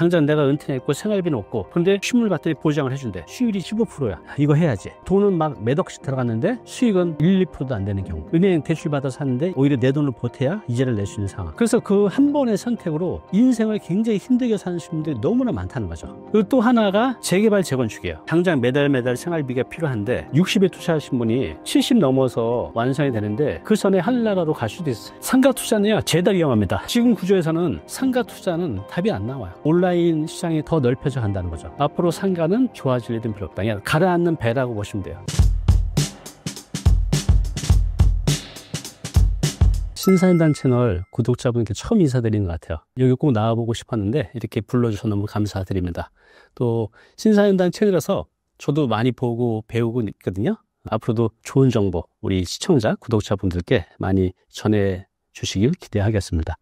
당장 내가 은퇴했고 생활비는 없고 그런데 실물 봤더니 보장을 해준대. 수익률이 15%야. 이거 해야지. 돈은 막 몇 억씩 들어갔는데 수익은 1, 2%도 안 되는 경우. 은행 대출 받아서 샀는데 오히려 내 돈을 보태야 이자를 낼 수 있는 상황. 그래서 그 한 번의 선택으로 인생을 굉장히 힘들게 사는 분들이 너무나 많다는 거죠. 그리고 또 하나가 재개발 재건축이에요. 당장 매달 생활비가 필요한데 60에 투자하신 분이 70 넘어서 완성이 되는데 그 전에 하늘나라로 갈 수도 있어요. 상가 투자는요 죄다 위험합니다. 지금 구조에서는 상가 투자는 답이 안 나와요. 온라인 시장이 더 넓혀져 간다는 거죠. 앞으로 상가는 좋아질 일은 필요 없다. 그냥 가라앉는 배라고 보시면 돼요. 신사임당 채널 구독자분께 처음 인사드리는 것 같아요. 여기 꼭 나와보고 싶었는데 이렇게 불러주셔서 너무 감사드립니다. 또 신사임당 채널에서 저도 많이 보고 배우고 있거든요. 앞으로도 좋은 정보 우리 시청자, 구독자분들께 많이 전해주시길 기대하겠습니다.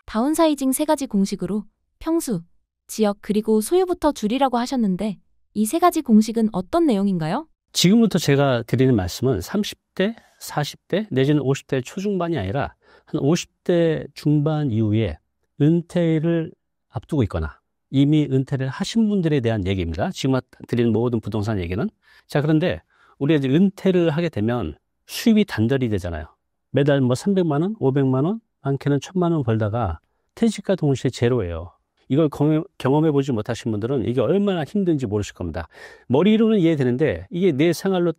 다운사이징 3가지 공식으로 평수, 지역 그리고 소유부터 줄이라고 하셨는데 이 3가지 공식은 어떤 내용인가요? 지금부터 제가 드리는 말씀은 30대, 40대 내지는 50대 초중반이 아니라 한 50대 중반 이후에 은퇴를 앞두고 있거나 이미 은퇴를 하신 분들에 대한 얘기입니다. 지금 드리는 모든 부동산 얘기는. 자, 그런데 우리가 이제 은퇴를 하게 되면 수입이 단절이 되잖아요. 매달 뭐 300만 원, 500만 원, 많게는 1000만 원 벌다가 퇴직과 동시에 제로예요. 이걸 경험해보지 못하신 분들은 이게 얼마나 힘든지 모르실 겁니다. 머리로는 이해되는데 이게 내 생활로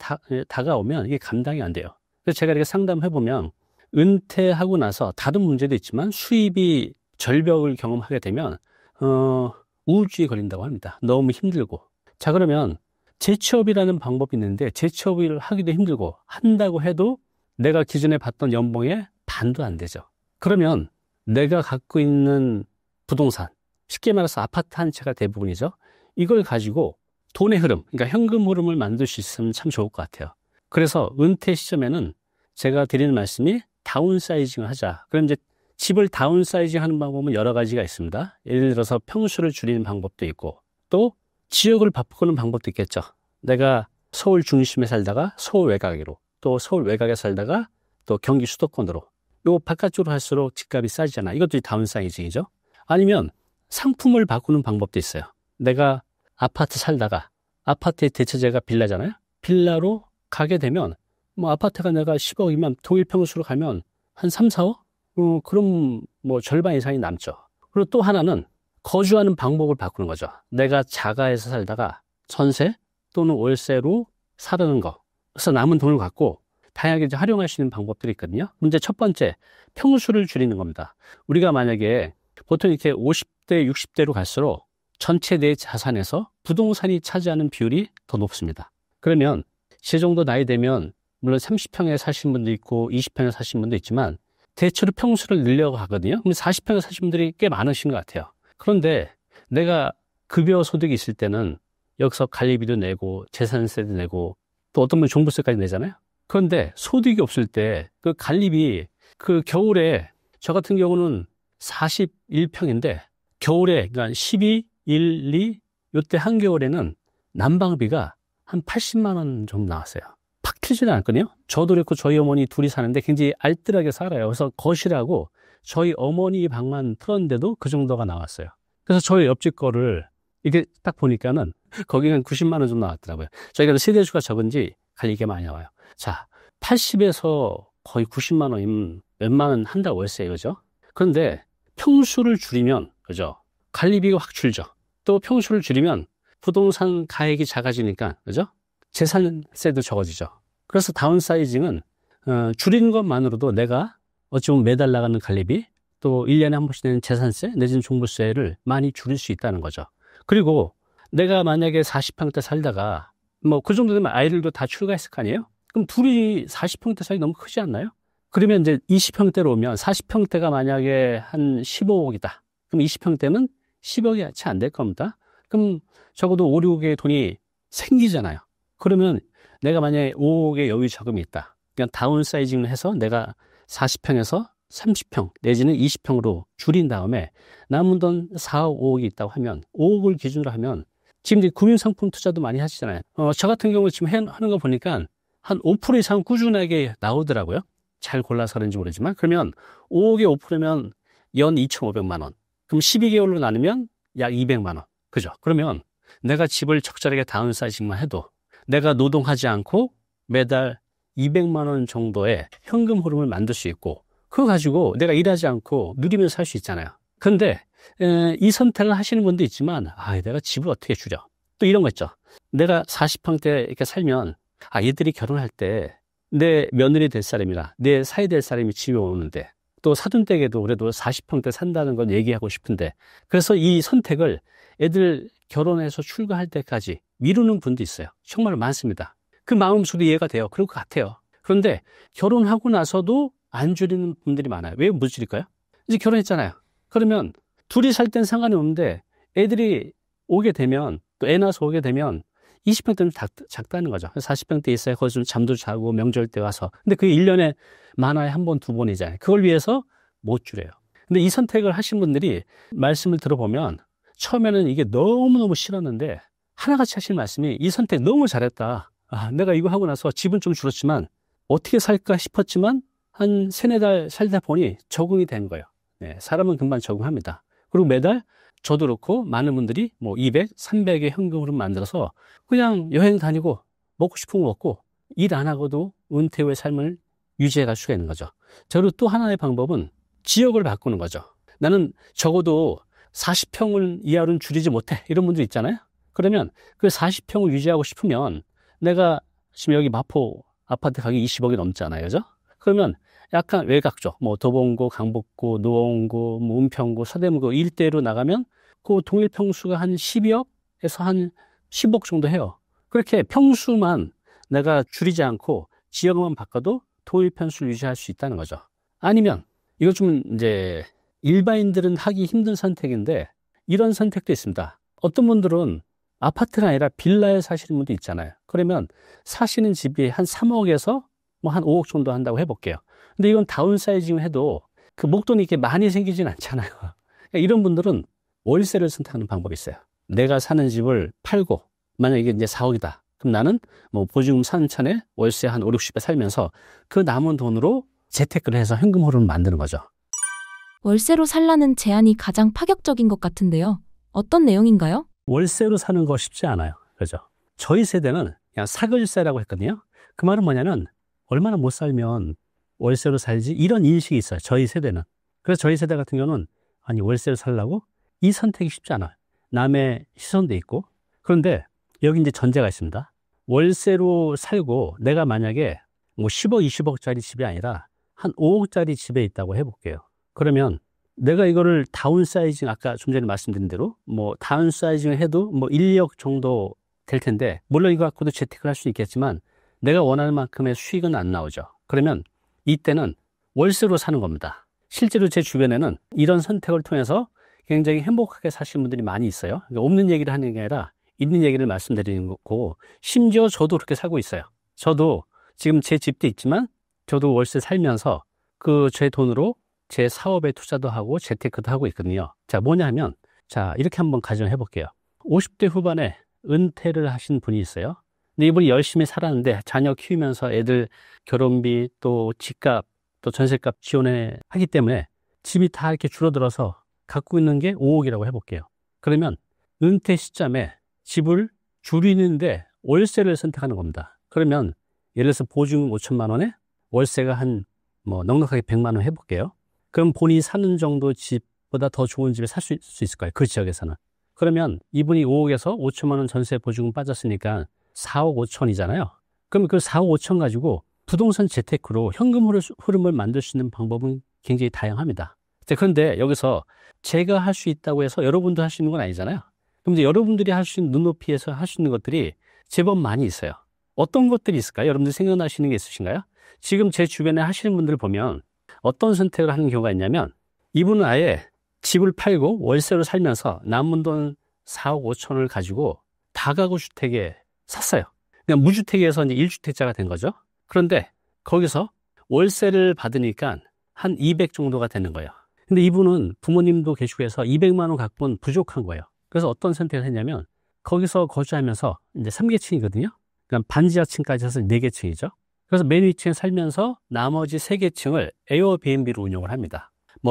다가오면 이게 감당이 안 돼요. 그래서 제가 이렇게 상담해보면 은퇴하고 나서 다른 문제도 있지만 수입이 절벽을 경험하게 되면 우울증에 걸린다고 합니다. 너무 힘들고. 자, 그러면 재취업이라는 방법이 있는데 재취업을 하기도 힘들고 한다고 해도 내가 기존에 받던 연봉의 반도 안 되죠. 그러면 내가 갖고 있는 부동산, 쉽게 말해서 아파트 한 채가 대부분이죠. 이걸 가지고 돈의 흐름, 그러니까 현금 흐름을 만들 수 있으면 참 좋을 것 같아요. 그래서 은퇴 시점에는 제가 드리는 말씀이 다운사이징을 하자. 그럼 이제 집을 다운사이징 하는 방법은 여러 가지가 있습니다. 예를 들어서 평수를 줄이는 방법도 있고 또 지역을 바꾸는 방법도 있겠죠. 내가 서울 중심에 살다가 서울 외곽으로, 또 서울 외곽에 살다가 또 경기 수도권으로. 요 바깥쪽으로 갈수록 집값이 싸지잖아. 이것도 다운사이징이죠. 아니면 상품을 바꾸는 방법도 있어요. 내가 아파트 살다가 아파트의 대체제가 빌라잖아요. 빌라로 가게 되면 뭐 아파트가 내가 10억이면 동일 평수로 가면 한 3, 4억? 그럼 뭐 절반 이상이 남죠. 그리고 또 하나는 거주하는 방법을 바꾸는 거죠. 내가 자가에서 살다가 전세 또는 월세로 사는 거. 그래서 남은 돈을 갖고 다양하게 이제 활용할 수 있는 방법들이 있거든요. 문제 첫 번째, 평수를 줄이는 겁니다. 우리가 만약에 보통 이렇게 50대, 60대로 갈수록 전체 내 자산에서 부동산이 차지하는 비율이 더 높습니다. 그러면 제 정도 나이 되면 물론 30평에 사시는 분도 있고 20평에 사시는 분도 있지만 대체로 평수를 늘려고 하거든요. 그럼 40평에 사시는 분들이 꽤 많으신 것 같아요. 그런데 내가 급여 소득이 있을 때는 여기서 관리비도 내고 재산세도 내고 또 어떤 분은 종부세까지 내잖아요. 그런데 소득이 없을 때 그 관리비 그 겨울에 저 같은 경우는 41평인데 겨울에 그러니까 12, 1, 2 요때 한겨울에는 난방비가 한 80만 원 정도 나왔어요. 팍 튀지는 않거든요. 저도 그렇고 저희 어머니 둘이 사는데 굉장히 알뜰하게 살아요. 그래서 거실하고 저희 어머니 방만 틀었는데도 그 정도가 나왔어요. 그래서 저희 옆집 거를 이게 딱 보니까는 거기는 90만 원 정도 나왔더라고요. 저희가 세대수가 적은지 관리가 많이 나와요. 자, 80에서 거의 90만 원이면 몇만 원 한 달 월세예요. 그죠? 그런데 평수를 줄이면, 그죠? 관리비가 확 줄죠. 또 평수를 줄이면 부동산 가액이 작아지니까, 그죠? 재산세도 적어지죠. 그래서 다운사이징은, 줄이는 것만으로도 내가 어찌 보면 매달 나가는 관리비, 또 1년에 한 번씩 내는 재산세, 내지는 종부세를 많이 줄일 수 있다는 거죠. 그리고 내가 만약에 40평대 살다가, 뭐 그 정도 되면 아이들도 다 출가했을 거 아니에요? 그럼 둘이 40평대 사이 너무 크지 않나요? 그러면 이제 20평대로 오면 40평대가 만약에 한 15억이다. 그럼 20평대는 10억이 채 안 될 겁니다. 그럼 적어도 5, 6억의 돈이 생기잖아요. 그러면 내가 만약에 5억의 여유 자금이 있다. 그냥 다운사이징을 해서 내가 40평에서 30평 내지는 20평으로 줄인 다음에 남은 돈 4억, 5억이 있다고 하면 5억을 기준으로 하면 지금 이제 금융상품 투자도 많이 하시잖아요. 저 같은 경우 지금 하는 거 보니까 한 5% 이상 꾸준하게 나오더라고요. 잘 골라서 그런지 모르지만 그러면 5억에 5%면 연 2,500만 원. 그럼 12개월로 나누면 약 200만 원. 그죠? 그러면 내가 집을 적절하게 다운사이징만 해도 내가 노동하지 않고 매달 200만 원 정도의 현금 흐름을 만들 수 있고 그거 가지고 내가 일하지 않고 누리면서 살 수 있잖아요. 그런데 이 선택을 하시는 분도 있지만 내가 집을 어떻게 줄여? 또 이런 거 있죠. 내가 40평대 이렇게 살면 얘들이 결혼할 때 내 며느리 될 사람이나 내 사위 될 사람이 집에 오는데 또 사돈댁에도 그래도 40평대 산다는 건 얘기하고 싶은데 그래서 이 선택을 애들 결혼해서 출가할 때까지 미루는 분도 있어요. 정말 많습니다. 그 마음속도 이해가 돼요. 그럴 것 같아요. 그런데 결혼하고 나서도 안 줄이는 분들이 많아요. 왜 못 줄일까요? 이제 결혼했잖아요. 그러면 둘이 살 땐 상관이 없는데 애들이 오게 되면 또 애 낳아서 오게 되면 20평대는 작다는 거죠. 40평대 있어야 거기서 좀 잠도 자고 명절 때 와서. 근데 그게 1년에 많아야 한 번, 두 번이잖아요. 그걸 위해서 못 줄여요. 근데 이 선택을 하신 분들이 말씀을 들어보면 처음에는 이게 너무너무 싫었는데 하나같이 하신 말씀이 이 선택 너무 잘했다. 내가 이거 하고 나서 집은 좀 줄었지만 어떻게 살까 싶었지만 한 3-4달 살다 보니 적응이 된 거예요. 네, 사람은 금방 적응합니다. 그리고 매달 저도 그렇고 많은 분들이 200, 300의 현금으로 만들어서 그냥 여행 다니고 먹고 싶은 거 먹고 일 안 하고도 은퇴 후의 삶을 유지해 갈 수가 있는 거죠. 저로 또 하나의 방법은 지역을 바꾸는 거죠. 나는 적어도 40평을 이하로는 줄이지 못해. 이런 분들 있잖아요. 그러면 그 40평을 유지하고 싶으면 내가 지금 여기 마포 아파트 가격이 20억이 넘잖아요. 그죠? 그러면 약간 외곽 쪽, 도봉구, 강북구, 노원구, 은평구, 서대문구 일대로 나가면 그 동일 평수가 한 12억에서 한 10억 정도 해요. 그렇게 평수만 내가 줄이지 않고 지역만 바꿔도 동일 평수를 유지할 수 있다는 거죠. 아니면 이거 좀 이제 일반인들은 하기 힘든 선택인데 이런 선택도 있습니다. 어떤 분들은 아파트가 아니라 빌라에 사시는 분도 있잖아요. 그러면 사시는 집이 한 3억에서 한 5억 정도 한다고 해볼게요. 근데 이건 다운사이징 해도 그 목돈이 이렇게 많이 생기진 않잖아요. 그러니까 이런 분들은 월세를 선택하는 방법이 있어요. 내가 사는 집을 팔고 만약에 이게 이제 4억이다. 그럼 나는 보증금 3천에 월세 한 5, 60에 살면서 그 남은 돈으로 재테크를 해서 현금 흐름을 만드는 거죠. 월세로 살라는 제안이 가장 파격적인 것 같은데요. 어떤 내용인가요? 월세로 사는 거 쉽지 않아요. 그죠? 저희 세대는 그냥 사글세라고 했거든요. 그 말은 뭐냐면 얼마나 못 살면 월세로 살지 이런 인식이 있어요. 저희 세대는. 그래서 저희 세대 같은 경우는 월세로 살라고? 이 선택이 쉽지 않아요. 남의 시선도 있고. 그런데 여기 이제 전제가 있습니다. 월세로 살고 내가 만약에 10억, 20억짜리 집이 아니라 한 5억짜리 집에 있다고 해볼게요. 그러면 내가 이거를 다운사이징, 아까 좀 전에 말씀드린 대로 다운사이징을 해도 1, 2억 정도 될 텐데 물론 이거 갖고도 재테크를 할 수 있겠지만 내가 원하는 만큼의 수익은 안 나오죠. 그러면 이때는 월세로 사는 겁니다. 실제로 제 주변에는 이런 선택을 통해서 굉장히 행복하게 사시는 분들이 많이 있어요. 그러니까 없는 얘기를 하는 게 아니라 있는 얘기를 말씀드리는 거고 심지어 저도 그렇게 살고 있어요. 저도 지금 제 집도 있지만 저도 월세 살면서 그 제 돈으로 제 사업에 투자도 하고 재테크도 하고 있거든요. 자, 뭐냐면 이렇게 한번 가정해 볼게요. 50대 후반에 은퇴를 하신 분이 있어요. 근데 이분이 열심히 살았는데 자녀 키우면서 애들 결혼비 또 집값 또 전세값 지원해 하기 때문에 집이 다 이렇게 줄어들어서 갖고 있는 게 5억이라고 해볼게요. 그러면 은퇴 시점에 집을 줄이는데 월세를 선택하는 겁니다. 그러면 예를 들어서 보증금 5천만 원에 월세가 한 넉넉하게 100만 원 해볼게요. 그럼 본인이 사는 정도 집보다 더 좋은 집에 살 수 있을까요? 그 지역에서는. 그러면 이분이 5억에서 5천만 원 전세 보증금 빠졌으니까 4억 5천이잖아요. 그럼 그 4억 5천 가지고 부동산 재테크로 현금 흐름을 만들 수 있는 방법은 굉장히 다양합니다. 그런데 여기서 제가 할 수 있다고 해서 여러분도 할 수 있는 건 아니잖아요. 그럼 이제 여러분들이 할 수 있는 눈높이에서 할 수 있는 것들이 제법 많이 있어요. 어떤 것들이 있을까요? 여러분들 생각나시는 게 있으신가요? 지금 제 주변에 하시는 분들을 보면 어떤 선택을 하는 경우가 있냐면 이분은 아예 집을 팔고 월세로 살면서 남은 돈 4억 5천을 가지고 다가구 주택에 샀어요. 그냥 무주택에서 이제 1주택자가 된 거죠. 그런데 거기서 월세를 받으니까 한 200 정도가 되는 거예요. 근데 이분은 부모님도 계시고 해서 200만 원 갖고는 부족한 거예요. 그래서 어떤 선택을 했냐면 거기서 거주하면서 이제 3계층이거든요. 그러니까 반지하층까지 해서 4계층이죠. 그래서 맨 위층에 살면서 나머지 3계층을 에어비앤비로 운영을 합니다.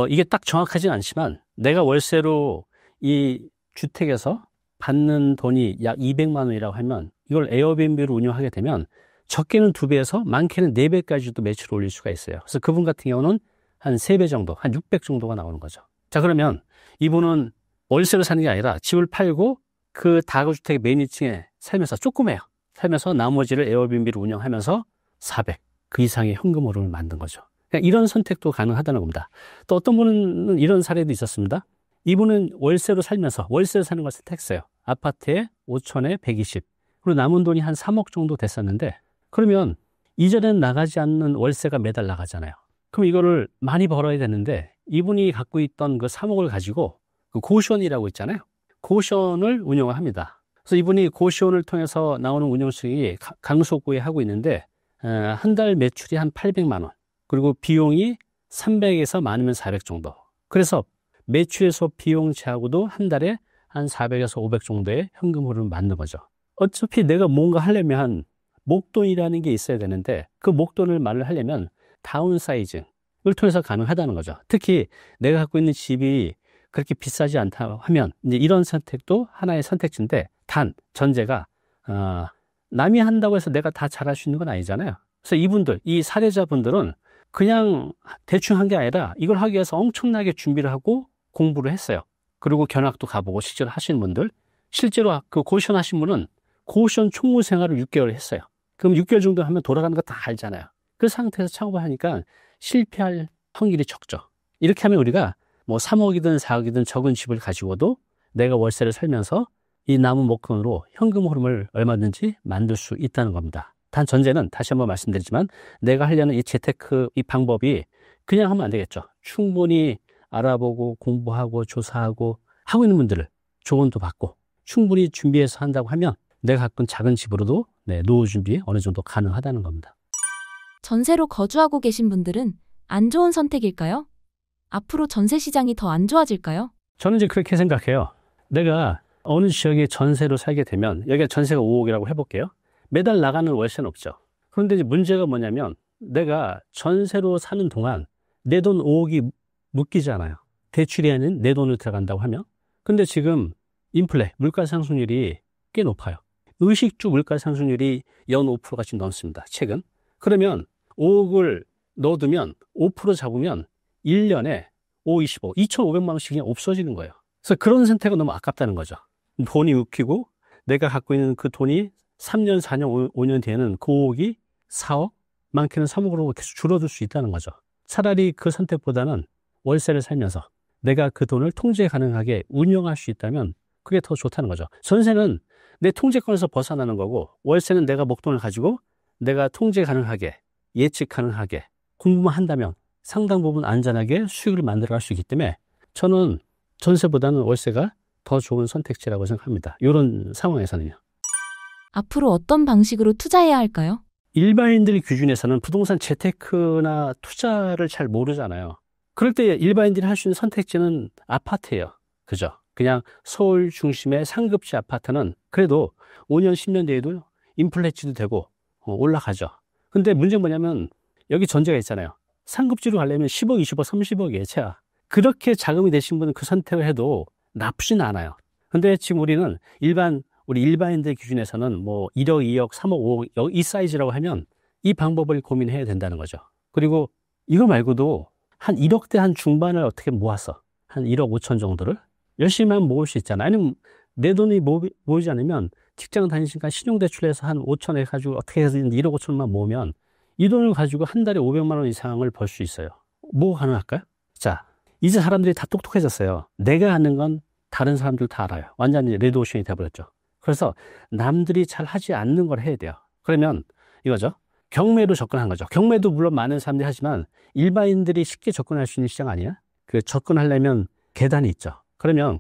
이게 딱 정확하진 않지만 내가 월세로 이 주택에서 받는 돈이 약 200만 원이라고 하면 이걸 에어비앤비로 운영하게 되면 적게는 2배에서 많게는 4배까지도 매출을 올릴 수가 있어요. 그래서 그분 같은 경우는 한 3배 정도, 한 600 정도가 나오는 거죠. 자, 그러면 이분은 월세로 사는 게 아니라 집을 팔고 그 다가구주택의 맨 2층에 살면서 조그매요. 살면서 나머지를 에어비앤비로 운영하면서 400, 그 이상의 현금 흐름을 만든 거죠. 그러니까 이런 선택도 가능하다는 겁니다. 또 어떤 분은 이런 사례도 있었습니다. 이분은 월세로 살면서 월세로 사는 걸 선택했어요. 아파트에 5천에 120, 그리고 남은 돈이 한 3억 정도 됐었는데 그러면 이전엔 나가지 않는 월세가 매달 나가잖아요. 그럼 이거를 많이 벌어야 되는데 이분이 갖고 있던 그 3억을 가지고 그 고시원이라고 있잖아요. 고시원을 운영을 합니다. 그래서 이분이 고시원을 통해서 나오는 운영 수익이 강속구에 하고 있는데 한 달 매출이 한 800만 원, 그리고 비용이 300에서 많으면 400 정도. 그래서 매출에서 비용 제하고도 한 달에 한 400에서 500 정도의 현금 흐름을 만든 거죠. 어차피 내가 뭔가 하려면 목돈이라는 게 있어야 되는데 그 목돈을 말을 하려면 다운사이징을 통해서 가능하다는 거죠. 특히 내가 갖고 있는 집이 그렇게 비싸지 않다 하면 이제 이런 선택도 하나의 선택지인데 단 전제가 남이 한다고 해서 내가 다 잘할 수 있는 건 아니잖아요. 그래서 이분들, 이 사례자분들은 그냥 대충 한 게 아니라 이걸 하기 위해서 엄청나게 준비를 하고 공부를 했어요. 그리고 견학도 가보고 실제로 하시는 분들, 실제로 그 고시원 하신 분은 고시원 총무 생활을 6개월 했어요. 그럼 6개월 정도 하면 돌아가는 거 다 알잖아요. 그 상태에서 창업을 하니까 실패할 확률이 적죠. 이렇게 하면 우리가 뭐 3억이든 4억이든 적은 집을 가지고도 내가 월세를 살면서 이 남은 목돈으로 현금 흐름을 얼마든지 만들 수 있다는 겁니다. 단 전제는 다시 한번 말씀드리지만 내가 하려는 이 재테크 이 방법이 그냥 하면 안 되겠죠. 충분히 알아보고 공부하고 조사하고 하고 있는 분들을 조언도 받고 충분히 준비해서 한다고 하면 내가 갖고 있는 작은 집으로도 노후 준비 어느 정도 가능하다는 겁니다. 전세로 거주하고 계신 분들은 안 좋은 선택일까요? 앞으로 전세 시장이 더 안 좋아질까요? 저는 이제 그렇게 생각해요. 내가 어느 지역에 전세로 살게 되면 여기가 전세가 5억이라고 해볼게요. 매달 나가는 월세는 없죠. 그런데 이제 문제가 뭐냐면 내가 전세로 사는 동안 내 돈 5억이 묶이잖아요. 대출이 아닌 내 돈을 들어간다고 하면. 근데 지금 인플레, 물가 상승률이 꽤 높아요. 의식주 물가 상승률이 연 5%가 지금 넘습니다. 최근. 그러면 5억을 넣어두면 5% 잡으면 1년에 5, 25, 2,500만 원씩 그냥 없어지는 거예요. 그래서 그런 선택은 너무 아깝다는 거죠. 돈이 웃기고 내가 갖고 있는 그 돈이 3년, 4년, 5년 뒤에는 그 5억이 4억, 많게는 3억으로 계속 줄어들 수 있다는 거죠. 차라리 그 선택보다는 월세를 살면서 내가 그 돈을 통제 가능하게 운영할 수 있다면 그게 더 좋다는 거죠. 전세는 내 통제권에서 벗어나는 거고 월세는 내가 목돈을 가지고 내가 통제 가능하게 예측 가능하게 공부만 한다면 상당 부분 안전하게 수익을 만들어갈 수 있기 때문에 저는 전세보다는 월세가 더 좋은 선택지라고 생각합니다. 이런 상황에서는요. 앞으로 어떤 방식으로 투자해야 할까요? 일반인들 기준에서는 부동산 재테크나 투자를 잘 모르잖아요. 그럴 때 일반인들이 할 수 있는 선택지는 아파트예요. 그죠? 그냥 서울 중심의 상급지 아파트는 그래도 5년, 10년 뒤에도 인플레치도 되고 올라가죠. 근데 문제는 뭐냐면 여기 전제가 있잖아요. 상급지로 가려면 10억, 20억, 30억 예차야. 그렇게 자금이 되신 분은 그 선택을 해도 나쁘진 않아요. 근데 지금 우리는 우리 일반인들 기준에서는 뭐 1억, 2억, 3억, 5억 이 사이즈라고 하면 이 방법을 고민해야 된다는 거죠. 그리고 이거 말고도 한 1억대 한 중반을 어떻게 모아서 한 1억 5천 정도를 열심히만 모을 수 있잖아요. 아니면 내 돈이 모이지 않으면 직장 다니시니까 신용대출해서 한 5천 해가지고 어떻게 해서 1억 5천만 모으면 이 돈을 가지고 한 달에 500만 원 이상을 벌 수 있어요. 뭐가 가능할까요? 자, 이제 사람들이 다 똑똑해졌어요. 내가 아는 건 다른 사람들 다 알아요. 완전히 레드오션이 돼버렸죠. 그래서 남들이 잘 하지 않는 걸 해야 돼요. 그러면 이거죠. 경매로 접근한 거죠. 경매도 물론 많은 사람들이 하지만 일반인들이 쉽게 접근할 수 있는 시장 아니야? 그 접근하려면 계단이 있죠. 그러면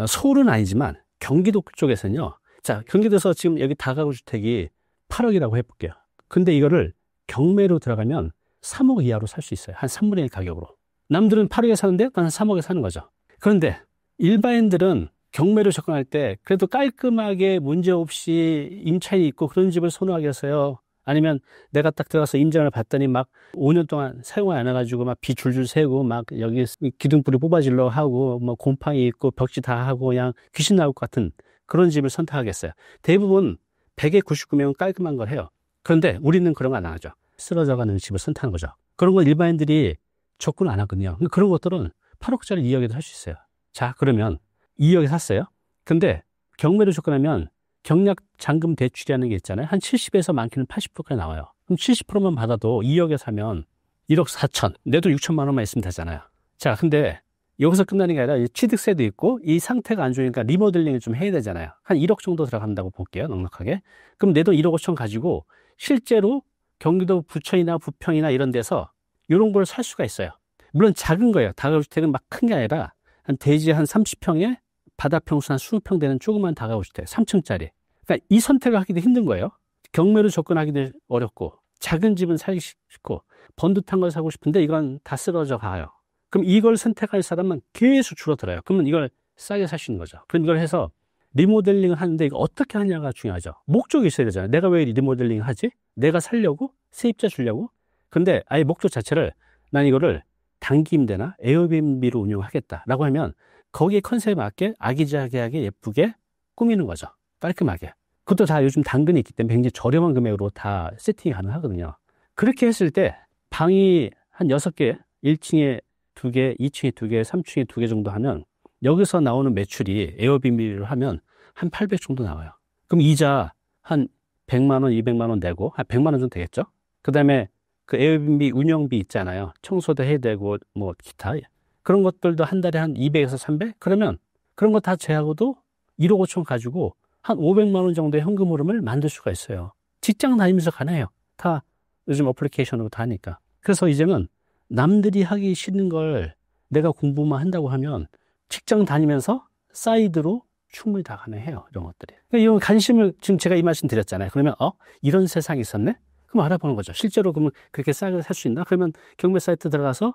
서울은 아니지만 경기도 쪽에서는요. 자, 경기도에서 지금 여기 다가구 주택이 8억이라고 해볼게요. 근데 이거를 경매로 들어가면 3억 이하로 살 수 있어요. 한 3분의 1 가격으로. 남들은 8억에 사는데 나는 3억에 사는 거죠. 그런데 일반인들은 경매로 접근할 때 그래도 깔끔하게 문제없이 임차인이 있고 그런 집을 선호하겠어요? 아니면 내가 딱 들어가서 임장을 봤더니 막 5년 동안 사용을 안 해가지고 막 비 줄줄 새고 막 여기 기둥뿌리 뽑아질러 하고 뭐 곰팡이 있고 벽지 다 하고 그냥 귀신 나올 것 같은 그런 집을 선택하겠어요. 대부분 100에 99명은 깔끔한 걸 해요. 그런데 우리는 그런 거 안 하죠. 쓰러져가는 집을 선택한 거죠. 그런 건 일반인들이 접근 안 하거든요. 그런 것들은 8억짜리 2억에도 할 수 있어요. 자, 그러면 2억에 샀어요. 근데 경매로 접근하면 경락 잔금 대출이라는 게 있잖아요. 한 70에서 많게는 80%까지 나와요. 그럼 70%만 받아도 2억에 사면 1억 4천, 내 돈 6천만 원만 있으면 되잖아요. 자, 근데 여기서 끝나는 게 아니라 취득세도 있고 이 상태가 안 좋으니까 리모델링을 좀 해야 되잖아요. 한 1억 정도 들어간다고 볼게요. 넉넉하게. 그럼 내 돈 1억 5천 가지고 실제로 경기도 부천이나 부평이나 이런 데서 이런 걸 살 수가 있어요. 물론 작은 거예요. 다가구주택은 막 큰 게 아니라 한 대지 한 30평에 바다 평수 한 20평 되는 조그만 다가구주택 3층짜리. 그러니까 이 선택을 하기도 힘든 거예요. 경매로 접근하기도 어렵고 작은 집은 살기 싫고 번듯한 걸 사고 싶은데 이건 다 쓰러져 가요. 그럼 이걸 선택할 사람은 계속 줄어들어요. 그러면 이걸 싸게 살 수 있는 거죠. 그럼 이걸 해서 리모델링을 하는데 이거 어떻게 하냐가 중요하죠. 목적이 있어야 되잖아요. 내가 왜 리모델링 하지? 내가 살려고? 세입자 주려고? 근데 아예 목적 자체를 난 이거를 단기 임대나 에어비앤비로 운영하겠다라고 하면 거기에 컨셉에 맞게 아기자기하게 예쁘게 꾸미는 거죠. 깔끔하게. 그것도 다 요즘 당근이 있기 때문에 굉장히 저렴한 금액으로 다 세팅이 가능하거든요. 그렇게 했을 때 방이 한 6개, 1층에 2개, 2층에 2개, 3층에 2개 정도 하면 여기서 나오는 매출이 에어비앤비로 하면 한 800 정도 나와요. 그럼 이자 한 100만 원, 200만 원 내고 한 100만 원 정도 되겠죠? 그 다음에 그 에어비앤비 운영비 있잖아요. 청소도 해야 되고 뭐 기타 그런 것들도 한 달에 한 200에서 300? 그러면 그런 거 다 제하고도 1억 5천 가지고 한 500만 원 정도의 현금 흐름을 만들 수가 있어요. 직장 다니면서 가능해요. 다 요즘 어플리케이션으로 다 하니까. 그래서 이제는 남들이 하기 싫은 걸 내가 공부만 한다고 하면 직장 다니면서 사이드로 충분히 다 가능해요. 이런 것들이. 그러니까 이런 관심을 지금 제가 이 말씀 드렸잖아요. 그러면 이런 세상이 있었네? 그럼 알아보는 거죠. 실제로 그러면 그렇게 싸게 살 수 있나? 그러면 경매 사이트 들어가서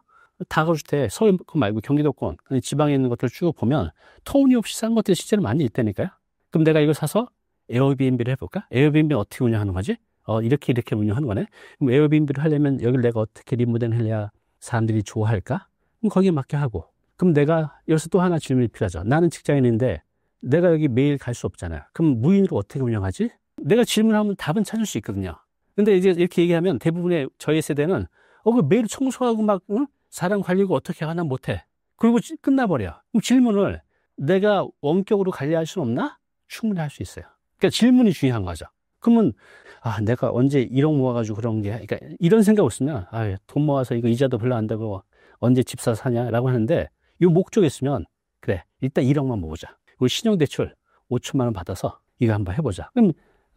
다가구주택 서울 말고 경기도권 지방에 있는 것들 쭉 보면 터무니없이 싼 것들이 실제로 많이 있다니까요. 그럼 내가 이걸 사서 에어비앤비를 해볼까? 에어비앤비 어떻게 운영하는 거지? 이렇게 운영하는 거네. 그럼 에어비앤비를 하려면 여기를 내가 어떻게 리모델링 해야 사람들이 좋아할까? 그럼 거기에 맞게 하고. 그럼 내가 여기서 또 하나 질문이 필요하죠. 나는 직장인인데 내가 여기 매일 갈 수 없잖아요. 그럼 무인으로 어떻게 운영하지? 내가 질문하면 답은 찾을 수 있거든요. 근데 이제 이렇게 얘기하면 대부분의 저희 세대는 그 매일 청소하고 막 사람 관리고 어떻게 하나 못해. 그리고 끝나버려. 그럼 질문을 내가 원격으로 관리할 수는 없나? 충분히 할 수 있어요. 그러니까 질문이 중요한 거죠. 그러면 내가 언제 1억 모아가지고 그런 게 그러니까 이런 생각 없으면 돈 모아서 이거 이자도 별로 안 되고 언제 집 사냐라고 하는데 이 목적이 있으면 그래 일단 1억만 모으자. 우리 신용대출 5천만 원 받아서 이거 한번 해보자. 그럼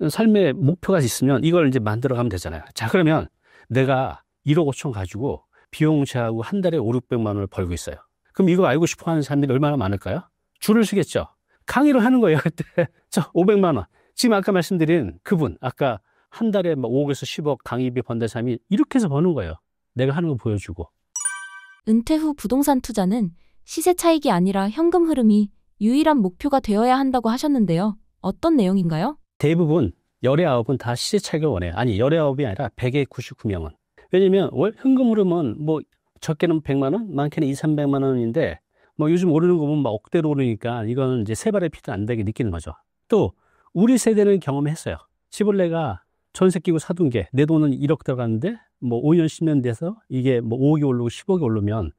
삶의 목표가 있으면 이걸 이제 만들어가면 되잖아요. 자, 그러면 내가 1억 5천 가지고 비용 제하고 한 달에 5, 600만 원을 벌고 있어요. 그럼 이거 알고 싶어 하는 사람들이 얼마나 많을까요? 줄을 서겠죠. 강의를 하는 거예요, 그때. 500만 원. 지금 아까 말씀드린 그분, 아까 한 달에 5억에서 10억 강의비 번다 사람이 이렇게 해서 버는 거예요. 내가 하는 거 보여주고. 은퇴 후 부동산 투자는 시세 차익이 아니라 현금 흐름이 유일한 목표가 되어야 한다고 하셨는데요. 어떤 내용인가요? 대부분 19은 다 시세 차익을 원해요. 아니 19이 아니라 100에 99명은. 왜냐면 월 현금 흐름은 적게는 100만 원, 많게는 2, 300만 원인데 요즘 오르는 거 보면 막 억대로 오르니까 이거는 이제 세 발의 피도 안 되게 느끼는 거죠. 또 우리 세대는 경험했어요. 집을 내가 전세 끼고 사둔 게 내 돈은 1억 들어갔는데 5년, 10년 돼서 이게 5억이 오르고 10억이 오르면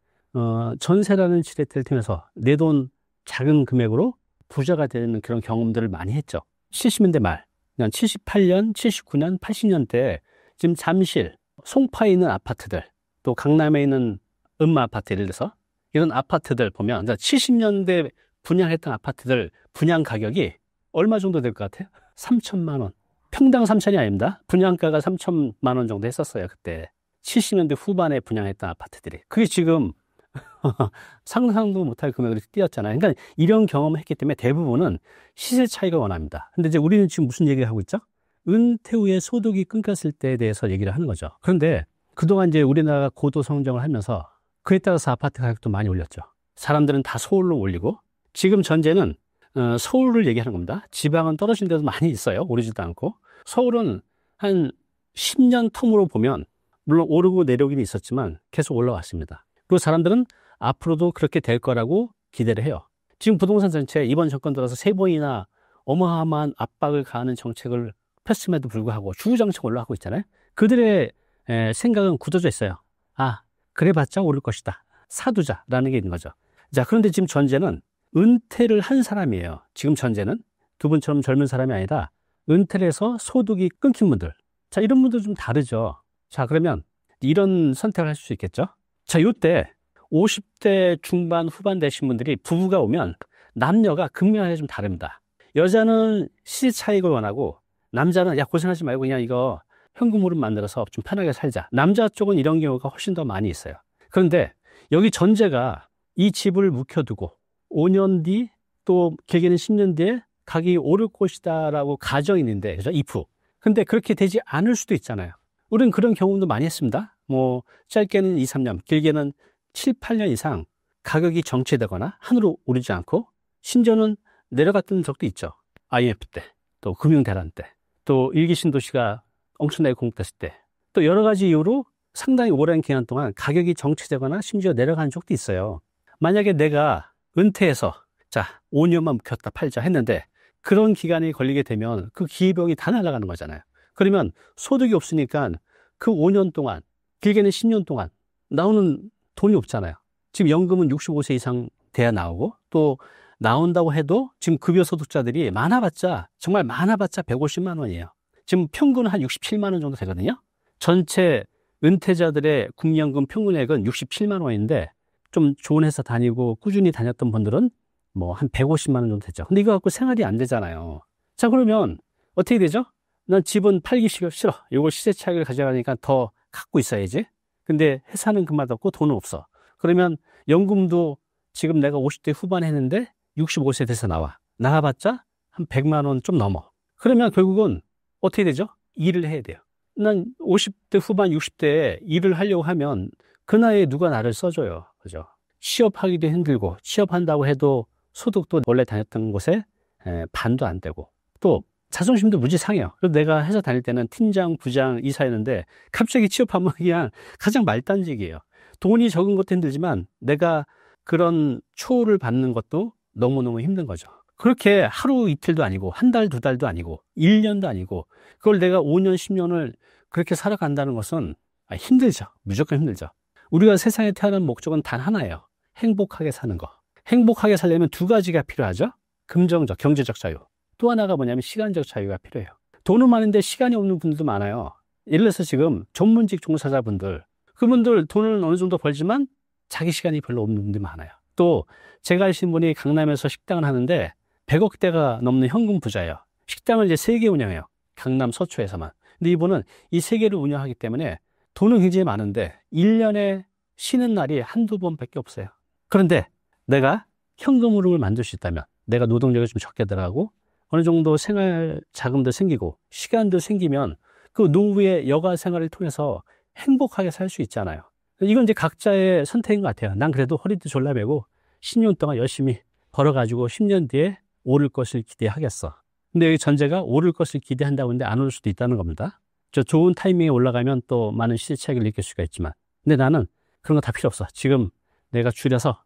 전세라는 지렛대를 통해서 내 돈 작은 금액으로 부자가 되는 그런 경험들을 많이 했죠. 70년대 말, 그냥 78년, 79년, 80년대 지금 잠실, 송파에 있는 아파트들, 또 강남에 있는 음마 아파트 예를 들어서 이런 아파트들 보면 70년대 분양했던 아파트들 분양 가격이 얼마 정도 될 것 같아요? 3천만 원. 평당 3천이 아닙니다. 분양가가 3천만 원 정도 했었어요. 그때 70년대 후반에 분양했던 아파트들이. 그게 지금 상상도 못할 금액으로 뛰었잖아요. 그러니까 이런 경험을 했기 때문에 대부분은 시세 차익을 원합니다. 근데 이제 우리는 지금 무슨 얘기를 하고 있죠? 은퇴 후에 소득이 끊겼을 때에 대해서 얘기를 하는 거죠. 그런데 그동안 이제 우리나라가 고도 성장을 하면서 그에 따라서 아파트 가격도 많이 올렸죠. 사람들은 다 서울로 올리고 지금 전제는 서울을 얘기하는 겁니다. 지방은 떨어진 데도 많이 있어요. 오르지도 않고. 서울은 한 10년 텀으로 보면 물론 오르고 내려오긴 있었지만 계속 올라왔습니다. 그리고 사람들은 앞으로도 그렇게 될 거라고 기대를 해요. 지금 부동산 전체 이번 정권 들어서 3번이나 어마어마한 압박을 가하는 정책을 폈음에도 불구하고 주구장창 올라가고 있잖아요. 그들의 생각은 굳어져 있어요. 아, 그래봤자 오를 것이다. 사두자라는 게 있는 거죠. 자, 그런데 지금 전제는 은퇴를 한 사람이에요. 지금 전제는 두 분처럼 젊은 사람이 아니라 은퇴를 해서 소득이 끊긴 분들. 자, 이런 분들 좀 다르죠. 자, 그러면 이런 선택을 할 수 있겠죠. 자, 요때 50대 중반 후반 되신 분들이 부부가 오면 남녀가 극명하게 좀 다릅니다. 여자는 시세 차익을 원하고 남자는 야 고생하지 말고 그냥 이거 현금으로 만들어서 좀 편하게 살자. 남자 쪽은 이런 경우가 훨씬 더 많이 있어요. 그런데 여기 전제가 이 집을 묵혀두고 5년 뒤 또 길게는 10년 뒤에 가격이 오를 것이다라고 가정이 있는데, 그죠? if. 근데 그렇게 되지 않을 수도 있잖아요. 우리는 그런 경험도 많이 했습니다. 뭐 짧게는 2, 3년, 길게는 7, 8년 이상 가격이 정체되거나 하늘로 오르지 않고 심지어는 내려갔던 적도 있죠. IMF 때, 또 금융대란 때, 또 일기 신도시가 엄청나게 공급됐을 때, 또 여러 가지 이유로 상당히 오랜 기간 동안 가격이 정체되거나 심지어 내려간 적도 있어요. 만약에 내가 은퇴해서 자 5년만 묵혔다 팔자 했는데 그런 기간이 걸리게 되면 그 기회비용이 다 날아가는 거잖아요. 그러면 소득이 없으니까 그 5년 동안, 길게는 10년 동안 나오는 돈이 없잖아요. 지금 연금은 65세 이상 돼야 나오고, 또 나온다고 해도 지금 급여 소득자들이 정말 많아봤자 150만 원이에요. 지금 평균은 한 67만 원 정도 되거든요. 전체 은퇴자들의 국민연금 평균액은 67만 원인데 좀 좋은 회사 다니고 꾸준히 다녔던 분들은 뭐 한 150만 원 정도 되죠. 근데 이거 갖고 생활이 안 되잖아요. 자, 그러면 어떻게 되죠? 난 집은 팔기 싫어. 이걸 시세 차익을 가져가니까 더 갖고 있어야지. 근데 회사는 그맛없고 돈은 없어. 그러면 연금도 지금 내가 50대 후반에 했는데 65세 돼서 나와봤자 한 100만 원 좀 넘어. 그러면 결국은 어떻게 되죠? 일을 해야 돼요. 난 50대 후반 60대에 일을 하려고 하면 그 나이에 누가 나를 써줘요. 그죠? 취업하기도 힘들고, 취업한다고 해도 소득도 원래 다녔던 곳에 반도 안 되고, 또 자존심도 무지 상해요. 그래서 내가 회사 다닐 때는 팀장, 부장, 이사였는데 갑자기 취업하면 그냥 가장 말단직이에요. 돈이 적은 것도 힘들지만 내가 그런 초를 받는 것도 너무너무 힘든 거죠. 그렇게 하루 이틀도 아니고 한 달, 두 달도 아니고 1년도 아니고 그걸 내가 5년, 10년을 그렇게 살아간다는 것은 힘들죠. 무조건 힘들죠. 우리가 세상에 태어난 목적은 단 하나예요. 행복하게 사는 거. 행복하게 살려면 두 가지가 필요하죠. 금전적, 경제적 자유. 또 하나가 뭐냐면 시간적 자유가 필요해요. 돈은 많은데 시간이 없는 분들도 많아요. 예를 들어서 지금 전문직 종사자분들, 그분들 돈을 어느 정도 벌지만 자기 시간이 별로 없는 분들이 많아요. 또 제가 아시는 분이 강남에서 식당을 하는데 100억대가 넘는 현금 부자예요. 식당을 이제 3개 운영해요. 강남 서초에서만. 근데 이분은 이 3개를 운영하기 때문에 돈은 굉장히 많은데 1년에 쉬는 날이 한두 번밖에 없어요. 그런데 내가 현금 흐름을 만들 수 있다면, 내가 노동력이 좀 적게 들어가고 어느 정도 생활 자금도 생기고 시간도 생기면 그 노후의 여가 생활을 통해서 행복하게 살 수 있잖아요. 이건 이제 각자의 선택인 것 같아요. 난 그래도 허리도 졸라매고 10년 동안 열심히 벌어가지고 10년 뒤에 오를 것을 기대하겠어. 근데 여기 전제가 오를 것을 기대한다고 하는데 안 오를 수도 있다는 겁니다. 저 좋은 타이밍에 올라가면 또 많은 시세 차익을 느낄 수가 있지만, 근데 나는 그런 거 다 필요 없어. 지금 내가 줄여서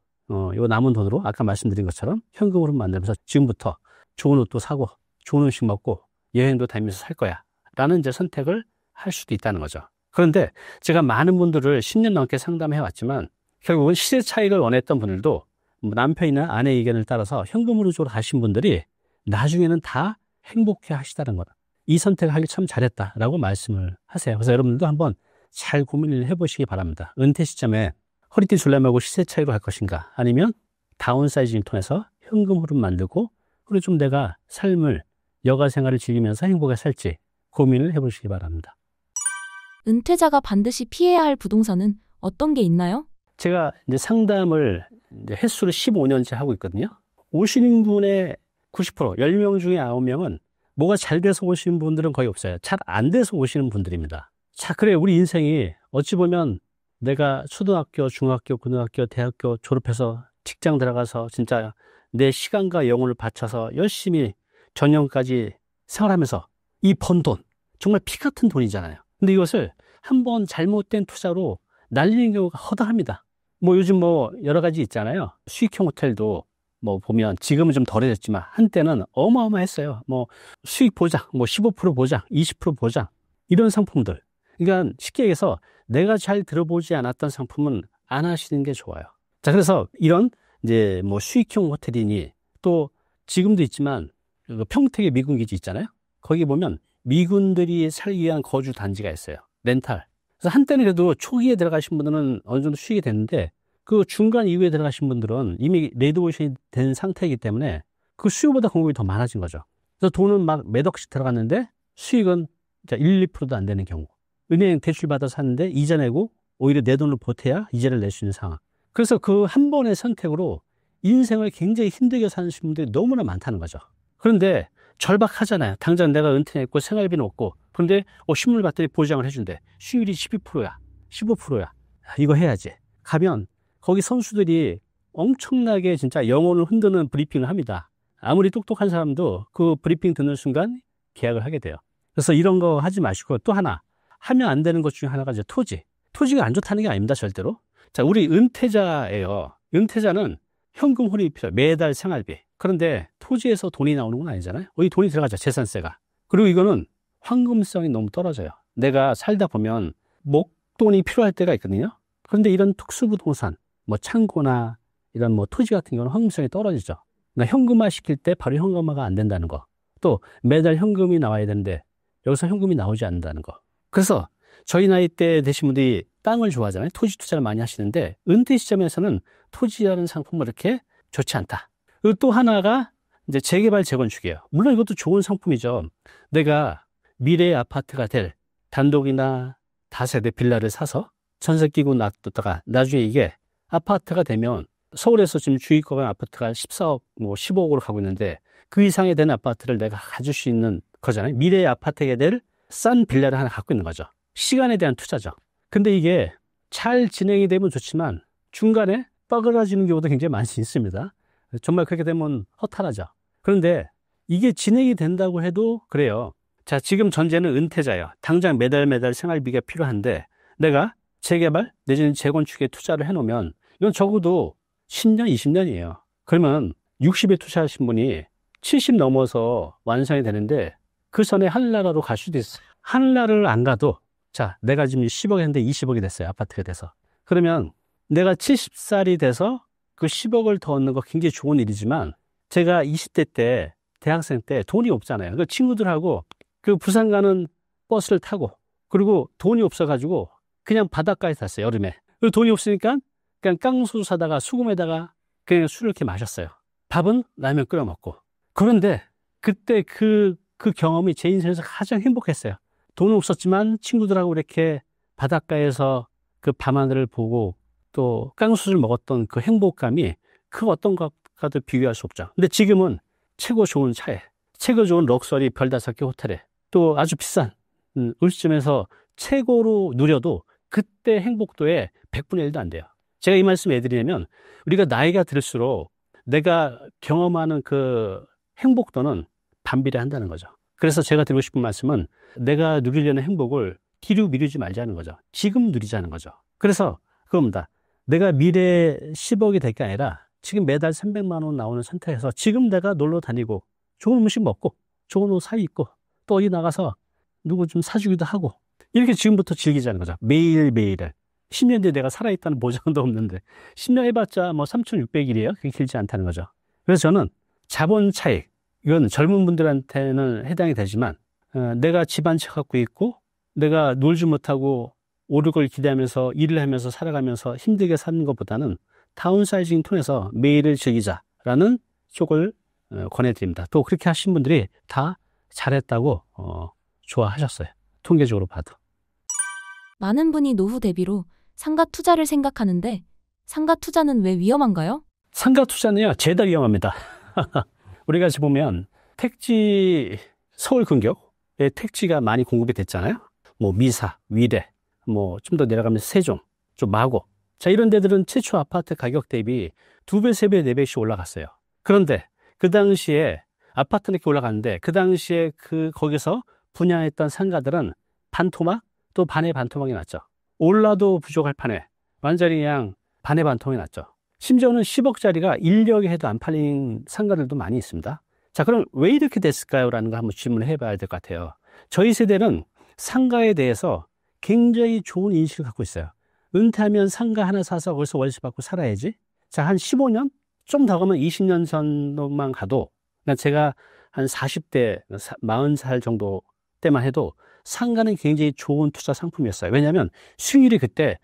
요 남은 돈으로 아까 말씀드린 것처럼 현금으로 만들면서 지금부터 좋은 옷도 사고 좋은 음식 먹고 여행도 다니면서 살 거야 라는 이제 선택을 할 수도 있다는 거죠. 그런데 제가 많은 분들을 10년 넘게 상담해 왔지만 결국은 시세 차익을 원했던 분들도 남편이나 아내의 의견을 따라서 현금으로 쪽으로 가신 분들이 나중에는 다 행복해 하시다는 거다. 이 선택을 하길 참 잘했다라고 말씀을 하세요. 그래서 여러분들도 한번 잘 고민을 해보시기 바랍니다. 은퇴 시점에 허리띠 졸라매고 시세 차익으로 할 것인가, 아니면 다운사이징을 통해서 현금 흐름 만들고 그리고 좀 내가 삶을, 여가 생활을 즐기면서 행복하게 살지 고민을 해보시기 바랍니다. 은퇴자가 반드시 피해야 할 부동산은 어떤 게 있나요? 제가 이제 상담을 이제 횟수를 15년째 하고 있거든요. 오시는 분의 90%, 10명 중에 9명은 뭐가 잘 돼서 오시는 분들은 거의 없어요. 잘 안 돼서 오시는 분들입니다. 자, 그래, 우리 인생이 어찌 보면 내가 초등학교, 중학교, 고등학교, 대학교 졸업해서 직장 들어가서 진짜 내 시간과 영혼을 바쳐서 열심히 전년까지 생활하면서 이 번 돈, 정말 피 같은 돈이잖아요. 근데 이것을 한번 잘못된 투자로 날리는 경우가 허다합니다. 뭐 요즘 뭐 여러 가지 있잖아요. 수익형 호텔도 뭐 보면 지금은 좀 덜해졌지만 한때는 어마어마했어요. 뭐 수익 보장, 뭐 15% 보장, 20% 보장 이런 상품들. 그러니까 쉽게 얘기해서 내가 잘 들어보지 않았던 상품은 안 하시는 게 좋아요. 자, 그래서 이런 이제 뭐 수익형 호텔이니 또 지금도 있지만 그 평택의 미군 기지 있잖아요. 거기 보면 미군들이 살기 위한 거주 단지가 있어요. 렌탈. 그래서 한때는 그래도 초기에 들어가신 분들은 어느 정도 수익이 됐는데 그 중간 이후에 들어가신 분들은 이미 레드오션이 된 상태이기 때문에 그 수요보다 공급이 더 많아진 거죠. 그래서 돈은 막 몇 억씩 들어갔는데 수익은 1, 2%도 안 되는 경우. 은행 대출 받아서 샀는데 이자 내고 오히려 내 돈을 보태야 이자를 낼 수 있는 상황. 그래서 그 한 번의 선택으로 인생을 굉장히 힘들게 사는 분들이 너무나 많다는 거죠. 그런데 절박하잖아요. 당장 내가 은퇴했고 생활비는 없고 그런데 신물 봤더니 보장을 해준대. 수익률이 12%야 15%야 이거 해야지. 가면 거기 선수들이 엄청나게 진짜 영혼을 흔드는 브리핑을 합니다. 아무리 똑똑한 사람도 그 브리핑 듣는 순간 계약을 하게 돼요. 그래서 이런 거 하지 마시고 또 하나 하면 안 되는 것 중에 하나가 이제 토지. 토지가 안 좋다는 게 아닙니다. 절대로. 자, 우리 은퇴자예요. 은퇴자는 현금 혼입이 필요해요. 매달 생활비. 그런데 토지에서 돈이 나오는 건 아니잖아요. 여기 돈이 들어가죠. 재산세가. 그리고 이거는 황금성이 너무 떨어져요. 내가 살다 보면 목돈이 필요할 때가 있거든요. 그런데 이런 특수부동산, 뭐 창고나 이런 뭐 토지 같은 경우는 황금성이 떨어지죠. 그러니까 현금화 시킬 때 바로 현금화가 안 된다는 거. 또 매달 현금이 나와야 되는데 여기서 현금이 나오지 않는다는 거. 그래서 저희 나이 때 되신 분들이 땅을 좋아하잖아요. 토지 투자를 많이 하시는데 은퇴 시점에서는 토지라는 상품은 이렇게 좋지 않다. 그리고 또 하나가 이제 재개발 재건축이에요. 물론 이것도 좋은 상품이죠. 내가 미래의 아파트가 될 단독이나 다세대 빌라를 사서 전세 끼고 놔뒀다가 나중에 이게 아파트가 되면 서울에서 지금 주의권 아파트가 14억, 뭐 15억으로 가고 있는데 그 이상이 되는 아파트를 내가 가질 수 있는 거잖아요. 미래의 아파트가 될 싼 빌라를 하나 갖고 있는 거죠. 시간에 대한 투자죠. 근데 이게 잘 진행이 되면 좋지만 중간에 빠그라지는 경우도 굉장히 많이 있습니다. 정말 그렇게 되면 허탈하죠. 그런데 이게 진행이 된다고 해도 그래요. 자, 지금 전제는 은퇴자예요. 당장 매달 생활비가 필요한데 내가 재개발 내지는 재건축에 투자를 해놓으면 이건 적어도 10년, 20년이에요. 그러면 60에 투자하신 분이 70 넘어서 완성이 되는데 그 전에 하늘나라로 갈 수도 있어요. 하늘나라를 안 가도 자, 내가 지금 10억 했는데 20억이 됐어요. 아파트가 돼서. 그러면 내가 70살이 돼서 그 10억을 더 얻는 거 굉장히 좋은 일이지만 제가 20대 때 대학생 때 돈이 없잖아요. 그 친구들하고 그 부산 가는 버스를 타고 그리고 돈이 없어가지고 그냥 바닷가에 탔어요. 여름에. 그리고 돈이 없으니까 그냥 깡수 사다가 수금에다가 그냥 술을 이렇게 마셨어요. 밥은 라면 끓여 먹고. 그런데 그때 그 경험이 제 인생에서 가장 행복했어요. 돈은 없었지만 친구들하고 이렇게 바닷가에서 그 밤하늘을 보고 또 깡수를 먹었던 그 행복감이 그 어떤 것과도 비교할 수 없죠. 근데 지금은 최고 좋은 차에, 최고 좋은 럭셔리 별 5개 호텔에 또 아주 비싼 음식점에서 최고로 누려도 그때 행복도의 100분의 1도 안 돼요. 제가 이 말씀 해드리려면 우리가 나이가 들수록 내가 경험하는 그 행복도는 반비례한다는 거죠. 그래서 제가 드리고 싶은 말씀은 내가 누리려는 행복을 뒤로 미루지 말자는 거죠. 지금 누리자는 거죠. 그래서 그겁니다. 내가 미래에 10억이 될 게 아니라 지금 매달 300만 원 나오는 선택에서 지금 내가 놀러 다니고 좋은 음식 먹고 좋은 옷 사 입고 또 어디 나가서 누구 좀 사주기도 하고 이렇게 지금부터 즐기자는 거죠. 매일매일을. 10년 뒤에 내가 살아있다는 보장도 없는데 10년 해봤자 뭐 3,600일이에요. 그게 길지 않다는 거죠. 그래서 저는 자본 차익 이건 젊은 분들한테는 해당이 되지만 내가 집 한 채 갖고 있고 내가 놀지 못하고 오르골 기대하면서 일을 하면서 살아가면서 힘들게 사는 것보다는 다운사이징 통해서 매일을 즐기자라는 쪽을 권해드립니다. 또 그렇게 하신 분들이 다 잘했다고 좋아하셨어요. 통계적으로 봐도. 많은 분이 노후 대비로 상가 투자를 생각하는데 상가 투자는 왜 위험한가요? 상가 투자는요, 죄다 위험합니다. 우리가 지금 보면 택지, 서울 근교에 택지가 많이 공급이 됐잖아요. 뭐 미사, 위례, 뭐 좀 더 내려가면서 세종, 좀 마곡. 자, 이런 데들은 최초 아파트 가격 대비 2배, 3배, 4배씩 올라갔어요. 그런데 그 당시에 아파트는 이렇게 올라갔는데 그 당시에 거기서 분양했던 상가들은 반토막, 또 반의 반토막이 났죠. 올라도 부족할 판에 완전히 그냥 반의 반토막이 났죠. 심지어는 10억짜리가 1력에 해도 안 팔린 상가들도 많이 있습니다. 자, 그럼 왜 이렇게 됐을까요? 라는 거 한번 질문을 해봐야 될 것 같아요. 저희 세대는 상가에 대해서 굉장히 좋은 인식을 갖고 있어요. 은퇴하면 상가 하나 사서 거기서 월세 받고 살아야지. 자, 한 15년? 좀 더 가면 20년 전만 가도, 제가 한 40대, 40살 정도 때만 해도 상가는 굉장히 좋은 투자 상품이었어요. 왜냐하면 수익률이 그때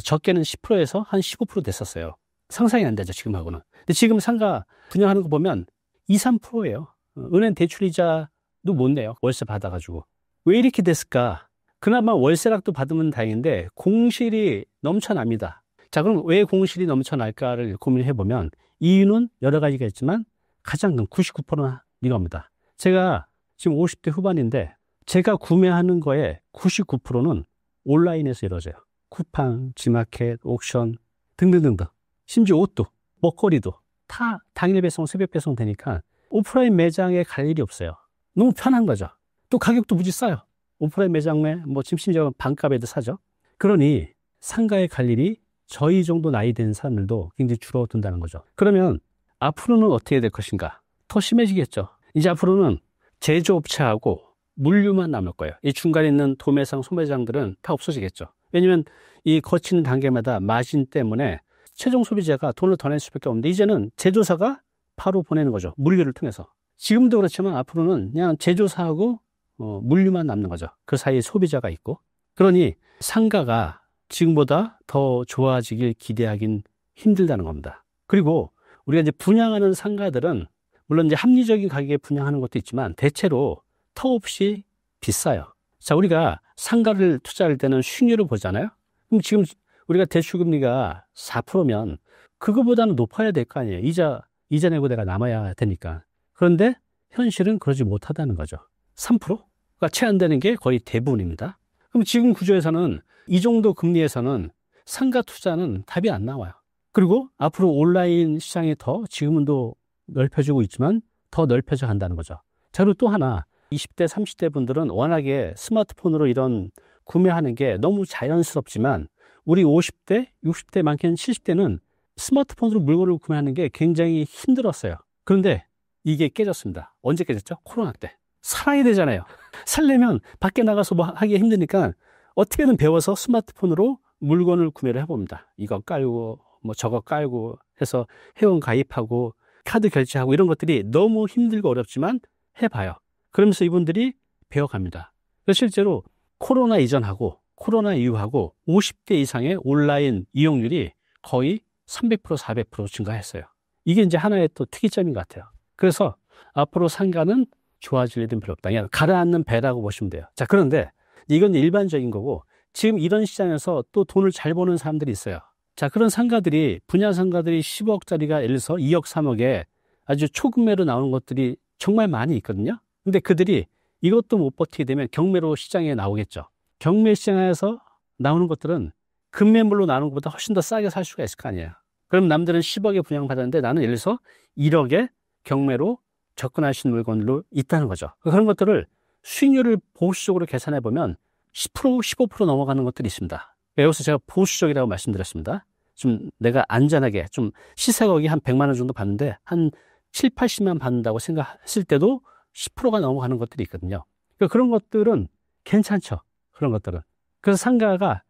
적게는 10%에서 한 15% 됐었어요. 상상이 안 되죠, 지금하고는. 근데 지금 상가 분양하는 거 보면 2, 3%예요. 은행 대출이자도 못 내요. 월세 받아가지고. 왜 이렇게 됐을까? 그나마 월세락도 받으면 다행인데 공실이 넘쳐납니다. 자, 그럼 왜 공실이 넘쳐날까를 고민해 보면 이유는 여러 가지가 있지만 가장 큰 99%는 이겁니다. 제가 지금 50대 후반인데 제가 구매하는 거에 99%는 온라인에서 이루어져요. 쿠팡, 지마켓, 옥션 등등등등. 심지어 옷도, 먹거리도 다 당일 배송, 새벽 배송 되니까 오프라인 매장에 갈 일이 없어요. 너무 편한 거죠. 또 가격도 무지 싸요. 오프라인 매장에 뭐 심지어 반값에도 사죠. 그러니 상가에 갈 일이 저희 정도 나이 된 사람들도 굉장히 줄어든다는 거죠. 그러면 앞으로는 어떻게 될 것인가? 더 심해지겠죠. 이제 앞으로는 제조업체하고 물류만 남을 거예요. 이 중간에 있는 도매상, 소매장들은 다 없어지겠죠. 왜냐면 이 거치는 단계마다 마진 때문에 최종 소비자가 돈을 더 낼 수밖에 없는데 이제는 제조사가 바로 보내는 거죠. 물류를 통해서. 지금도 그렇지만 앞으로는 그냥 제조사하고 물류만 남는 거죠. 그 사이에 소비자가 있고. 그러니 상가가 지금보다 더 좋아지길 기대하긴 힘들다는 겁니다. 그리고 우리가 이제 분양하는 상가들은 물론 이제 합리적인 가격에 분양하는 것도 있지만 대체로 턱없이 비싸요. 자, 우리가 상가를 투자할 때는 수익률을 보잖아요. 그럼 지금 우리가 대출금리가 4%면 그거보다는 높아야 될 거 아니에요. 이자 내고 내가 남아야 되니까. 그런데 현실은 그러지 못하다는 거죠. 3%가 채 안 되는 게 거의 대부분입니다. 그럼 지금 구조에서는 이 정도 금리에서는 상가 투자는 답이 안 나와요. 그리고 앞으로 온라인 시장이 더 지금은 더 넓혀지고 있지만 더 넓혀져 간다는 거죠. 자, 그리고 또 하나 20대, 30대 분들은 워낙에 스마트폰으로 이런 구매하는 게 너무 자연스럽지만 우리 50대, 60대, 많게는 70대는 스마트폰으로 물건을 구매하는 게 굉장히 힘들었어요. 그런데 이게 깨졌습니다. 언제 깨졌죠? 코로나 때. 살아야 되잖아요. 살려면 밖에 나가서 뭐 하기 힘드니까 어떻게든 배워서 스마트폰으로 물건을 구매를 해봅니다. 이거 깔고 뭐 저거 깔고 해서 회원 가입하고 카드 결제하고 이런 것들이 너무 힘들고 어렵지만 해봐요. 그러면서 이분들이 배워갑니다. 그래서 실제로 코로나 이전하고 코로나 이후하고 50대 이상의 온라인 이용률이 거의 300%, 400% 증가했어요. 이게 이제 하나의 또 특이점인 것 같아요. 그래서 앞으로 상가는 좋아질 일은 별로 없다. 그냥 가라앉는 배라고 보시면 돼요. 자, 그런데 이건 일반적인 거고 지금 이런 시장에서 또 돈을 잘 버는 사람들이 있어요. 자, 그런 상가들이 분야 상가들이 10억짜리가 예를 들어서 2억, 3억에 아주 초급매로 나오는 것들이 정말 많이 있거든요. 근데 그들이 이것도 못 버티게 되면 경매로 시장에 나오겠죠. 경매 시장에서 나오는 것들은 급매물로 나오는 것보다 훨씬 더 싸게 살 수가 있을 거 아니에요. 그럼 남들은 10억에 분양받았는데 나는 예를 들어서 1억에 경매로 접근할 수 있는 물건으로 있다는 거죠. 그런 것들을 수익률을 보수적으로 계산해 보면 10%, 15% 넘어가는 것들이 있습니다. 여기서 제가 보수적이라고 말씀드렸습니다. 좀 내가 안전하게 좀 시세가격이 한 100만 원 정도 받는데 한 7, 80만 받는다고 생각했을 때도 10%가 넘어가는 것들이 있거든요. 그러니까 그런 것들은 괜찮죠. 그런 것들은. 그래서 상가가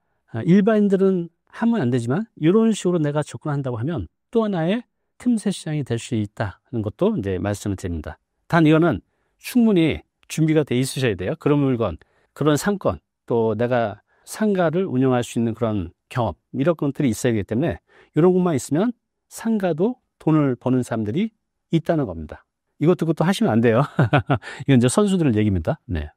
일반인들은 하면 안 되지만 이런 식으로 내가 접근한다고 하면 또 하나의 틈새 시장이 될 수 있다는 것도 이제 말씀을 드립니다. 단 이거는 충분히 준비가 돼 있으셔야 돼요. 그런 물건, 그런 상권, 또 내가 상가를 운영할 수 있는 그런 경험, 이런 것들이 있어야 하기 때문에 이런 것만 있으면 상가도 돈을 버는 사람들이 있다는 겁니다. 이것도 그것도 하시면 안 돼요. 이건 이제 선수들 얘기입니다. 네.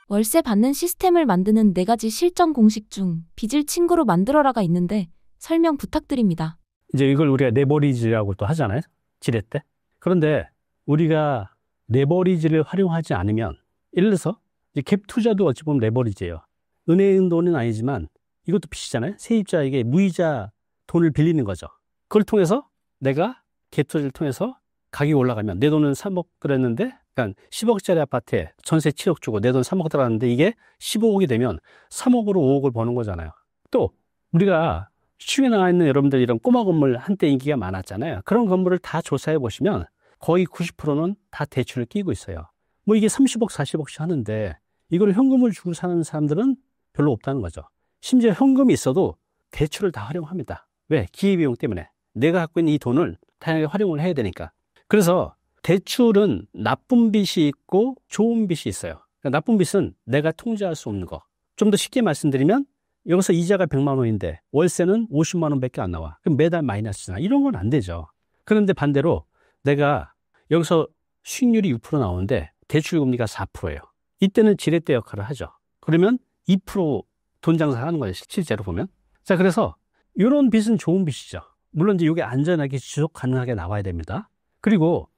월세 받는 시스템을 만드는 4가지 실전 공식 중 빚을 친구로 만들어라가 있는데 설명 부탁드립니다. 이제 이걸 우리가 레버리지라고 또 하잖아요. 지뢰 때. 그런데 우리가 레버리지를 활용하지 않으면 예를 들어서 이제 갭 투자도 어찌 보면 레버리지예요. 은행 돈은 아니지만 이것도 빚이잖아요. 세입자에게 무이자 돈을 빌리는 거죠. 그걸 통해서 내가 갭 투자를 통해서 가격이 올라가면 내 돈은 3억 그랬는데 그러니까 10억짜리 아파트에 전세 7억 주고 내 돈 3억 들어갔는데 이게 15억이 되면 3억으로 5억을 버는 거잖아요. 또 우리가 시중에 나와 있는 여러분들 이런 꼬마 건물 한때 인기가 많았잖아요. 그런 건물을 다 조사해 보시면 거의 90%는 다 대출을 끼고 있어요. 뭐 이게 30억, 40억씩 하는데 이걸 현금을 주고 사는 사람들은 별로 없다는 거죠. 심지어 현금이 있어도 대출을 다 활용합니다. 왜? 기회비용 때문에. 내가 갖고 있는 이 돈을 다양하게 활용을 해야 되니까. 그래서 대출은 나쁜 빚이 있고 좋은 빚이 있어요. 그러니까 나쁜 빚은 내가 통제할 수 없는 거. 좀 더 쉽게 말씀드리면 여기서 이자가 100만 원인데 월세는 50만 원밖에 안 나와. 그럼 매달 마이너스잖아. 이런 건 안 되죠. 그런데 반대로 내가 여기서 수익률이 6% 나오는데 대출금리가 4%예요. 이때는 지렛대 역할을 하죠. 그러면 2% 돈 장사하는 거예요. 실제로 보면. 자, 그래서 이런 빚은 좋은 빚이죠. 물론 이제 이게 안전하게 지속 가능하게 나와야 됩니다. 그리고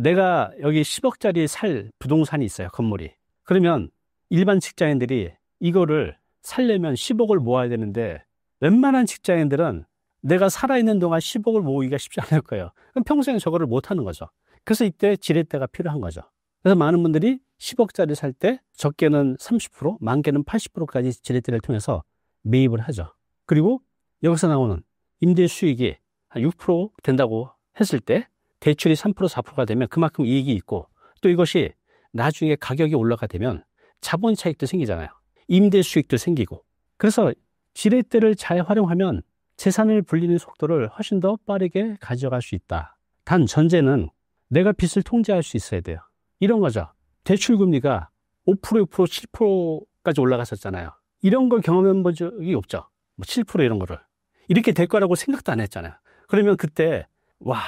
내가 여기 10억짜리 살 부동산이 있어요. 건물이. 그러면 일반 직장인들이 이거를 살려면 10억을 모아야 되는데 웬만한 직장인들은 내가 살아있는 동안 10억을 모으기가 쉽지 않을 거예요. 그럼 평생 저거를 못 하는 거죠. 그래서 이때 지렛대가 필요한 거죠. 그래서 많은 분들이 10억짜리 살 때 적게는 30%, 많게는 80%까지 지렛대를 통해서 매입을 하죠. 그리고 여기서 나오는 임대 수익이 한 6% 된다고 했을 때 대출이 3%, 4%가 되면 그만큼 이익이 있고 또 이것이 나중에 가격이 올라가 되면 자본 차익도 생기잖아요. 임대 수익도 생기고. 그래서 지렛대를 잘 활용하면 재산을 불리는 속도를 훨씬 더 빠르게 가져갈 수 있다. 단 전제는 내가 빚을 통제할 수 있어야 돼요. 이런 거죠. 대출금리가 5%, 6%, 7%까지 올라갔었잖아요. 이런 걸 경험해 본 적이 없죠. 뭐 7% 이런 거를. 이렇게 될 거라고 생각도 안 했잖아요. 그러면 그때 와,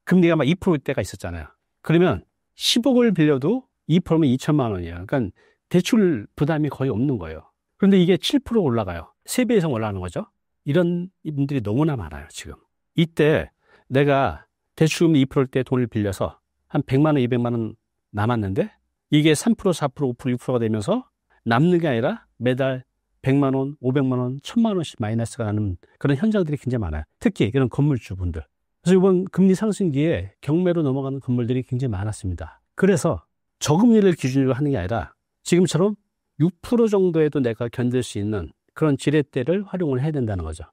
금리가 막 2%일 때가 있었잖아요. 그러면 10억을 빌려도 2%면 2천만 원이에요. 그러니까 대출 부담이 거의 없는 거예요. 그런데 이게 7% 올라가요. 3배 이상 올라가는 거죠. 이런 분들이 너무나 많아요, 지금. 이때 내가 대출금리 2%일 때 돈을 빌려서 한 100만 원, 200만 원 남았는데 이게 3%, 4%, 5%, 6%가 되면서 남는 게 아니라 매달 100만 원, 500만 원, 1000만 원씩 마이너스가 나는 그런 현장들이 굉장히 많아요. 특히 이런 건물주분들. 그래서 이번 금리 상승기에 경매로 넘어가는 건물들이 굉장히 많았습니다. 그래서 저금리를 기준으로 하는 게 아니라 지금처럼 6% 정도에도 내가 견딜 수 있는 그런 지렛대를 활용을 해야 된다는 거죠.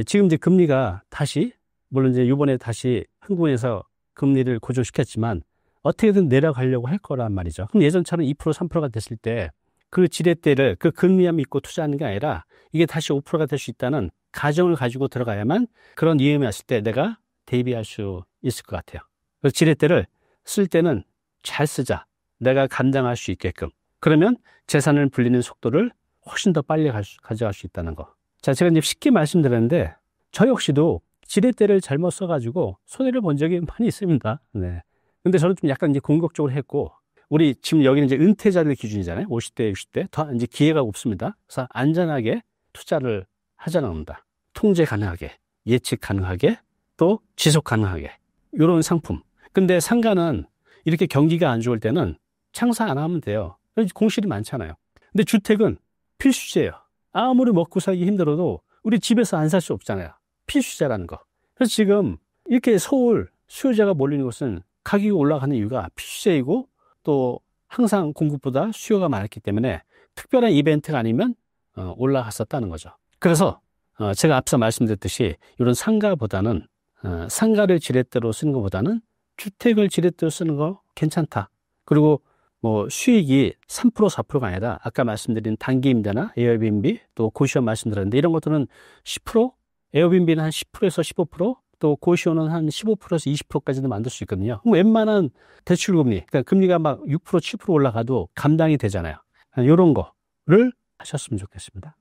지금 금리가 다시, 물론 이번에 다시 한국에서 금리를 고정시켰지만 어떻게든 내려가려고 할 거란 말이죠. 그럼 예전처럼 2%, 3%가 됐을 때 그 지렛대를 그 금리만 믿고 투자하는 게 아니라 이게 다시 5%가 될 수 있다는 가정을 가지고 들어가야만 그런 위험이 왔을 때 내가 대비할 수 있을 것 같아요. 그래서 지렛대를 쓸 때는 잘 쓰자. 내가 감당할 수 있게끔. 그러면 재산을 불리는 속도를 훨씬 더 빨리 가져갈 수 있다는 거. 자, 제가 이제 쉽게 말씀드렸는데 저 역시도 지렛대를 잘못 써가지고 손해를 본 적이 많이 있습니다. 네. 근데 저는 좀 약간 이제 공격적으로 했고, 우리 지금 여기는 이제 은퇴자들 기준이잖아요. 50대, 60대. 더 이제 기회가 없습니다. 그래서 안전하게 투자를 하자는 겁니다. 통제 가능하게, 예측 가능하게, 또 지속 가능하게. 이런 상품. 근데 상가는 이렇게 경기가 안 좋을 때는 창사 안 하면 돼요. 공실이 많잖아요. 근데 주택은 필수제예요. 아무리 먹고 살기 힘들어도 우리 집에서 안 살 수 없잖아요. 필수제라는 거. 그래서 지금 이렇게 서울 수요자가 몰리는 곳은 가격이 올라가는 이유가 필수제이고 또 항상 공급보다 수요가 많았기 때문에 특별한 이벤트가 아니면 올라갔었다는 거죠. 그래서 제가 앞서 말씀드렸듯이 이런 상가보다는 상가를 지렛대로 쓰는 것보다는 주택을 지렛대로 쓰는 거 괜찮다. 그리고 뭐 수익이 3%, 4%가 아니라 아까 말씀드린 단기 임대나 에어비앤비 또 고시원 말씀드렸는데 이런 것들은 10%, 에어비앤비는 한 10%에서 15%, 또 고시원은 한 15%에서 20%까지도 만들 수 있거든요. 웬만한 대출금리, 그러니까 금리가 막 6%, 7% 올라가도 감당이 되잖아요. 이런 거를 하셨으면 좋겠습니다.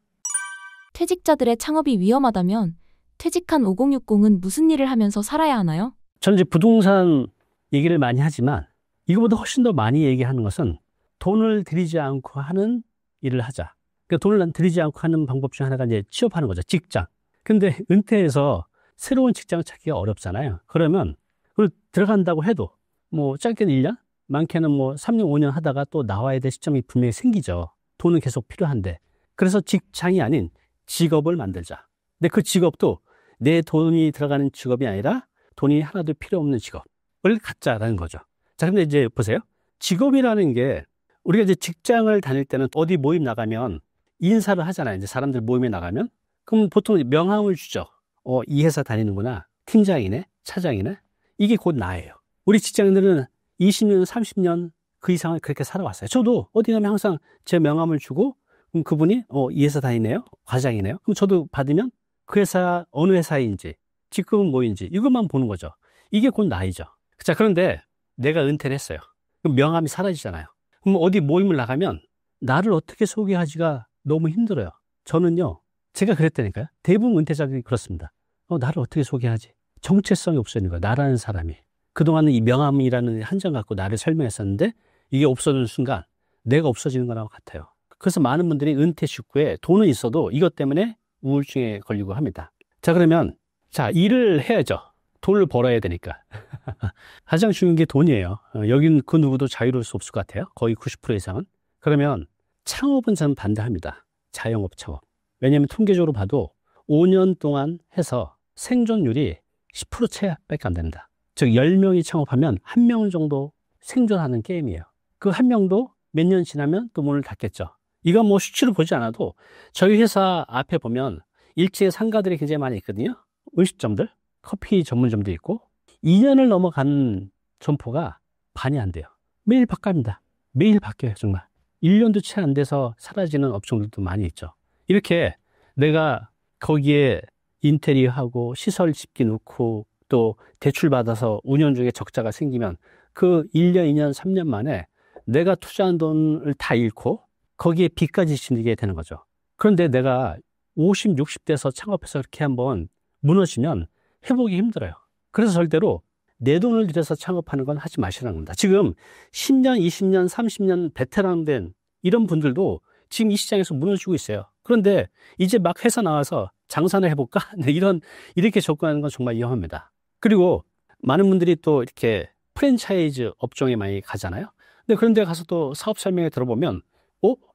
퇴직자들의 창업이 위험하다면 퇴직한 5060은 무슨 일을 하면서 살아야 하나요? 저는 이제 부동산 얘기를 많이 하지만 이거보다 훨씬 더 많이 얘기하는 것은 돈을 들이지 않고 하는 일을 하자. 그러니까 돈을 들이지 않고 하는 방법 중 하나가 이제 취업하는 거죠. 직장. 근데 은퇴해서 새로운 직장 찾기가 어렵잖아요. 그러면 그걸 들어간다고 해도 뭐 짧게는 1년, 많게는 뭐 3년, 5년 하다가 또 나와야 될 시점이 분명히 생기죠. 돈은 계속 필요한데. 그래서 직장이 아닌 직업을 만들자. 근데 그 직업도 내 돈이 들어가는 직업이 아니라 돈이 하나도 필요 없는 직업을 갖자라는 거죠. 자, 근데 이제 보세요. 직업이라는 게 우리가 이제 직장을 다닐 때는 어디 모임 나가면 인사를 하잖아요. 이제 사람들 모임에 나가면. 그럼 보통 명함을 주죠. 이 회사 다니는구나. 팀장이네, 차장이네. 이게 곧 나예요. 우리 직장인들은 20년, 30년 그 이상을 그렇게 살아왔어요. 저도 어디 가면 항상 제 명함을 주고, 그럼 그분이, 이 회사 다니네요? 과장이네요? 그럼 저도 받으면 그 회사, 어느 회사인지, 직급은 뭐인지, 이것만 보는 거죠. 이게 곧 나이죠. 자, 그런데 내가 은퇴를 했어요. 그럼 명함이 사라지잖아요. 그럼 어디 모임을 나가면 나를 어떻게 소개하지가 너무 힘들어요. 저는요, 제가 그랬다니까요. 대부분 은퇴자들이 그렇습니다. 나를 어떻게 소개하지? 정체성이 없어지는 거예요. 나라는 사람이. 그동안은 이 명함이라는 한 장 갖고 나를 설명했었는데 이게 없어지는 순간 내가 없어지는 거라고 같아요. 그래서 많은 분들이 은퇴 직후에 돈은 있어도 이것 때문에 우울증에 걸리고 합니다. 자, 그러면 일을 해야죠. 돈을 벌어야 되니까. 가장 중요한 게 돈이에요. 여긴 그 누구도 자유로울 수 없을 것 같아요. 거의 90% 이상은. 그러면 창업은 저는 반대합니다. 자영업 창업. 왜냐하면 통계적으로 봐도 5년 동안 해서 생존율이 10% 채밖에 안 된다. 즉 10명이 창업하면 1명 정도 생존하는 게임이에요. 그 1명도 몇 년 지나면 또 문을 닫겠죠. 이건 뭐 수치를 보지 않아도 저희 회사 앞에 보면 일제의 상가들이 굉장히 많이 있거든요. 음식점들, 커피 전문점도 있고 2년을 넘어간 점포가 반이 안 돼요. 매일 바뀝니다. 매일 바뀌어요, 정말. 1년도 채 안 돼서 사라지는 업종들도 많이 있죠. 이렇게 내가 거기에 인테리어하고 시설 집기 넣고 또 대출 받아서 운영 중에 적자가 생기면 그 1년, 2년, 3년 만에 내가 투자한 돈을 다 잃고 거기에 빚까지 지게 되는 거죠. 그런데 내가 50, 60대에서 창업해서 이렇게 한번 무너지면 회복이 힘들어요. 그래서 절대로 내 돈을 들여서 창업하는 건 하지 마시라는 겁니다. 지금 10년, 20년, 30년 베테랑 된 이런 분들도 지금 이 시장에서 무너지고 있어요. 그런데 이제 막 회사 나와서 장사나 해볼까? 이렇게 접근하는 건 정말 위험합니다. 그리고 많은 분들이 또 이렇게 프랜차이즈 업종에 많이 가잖아요. 근데 그런 데 가서 또 사업 설명회 들어보면,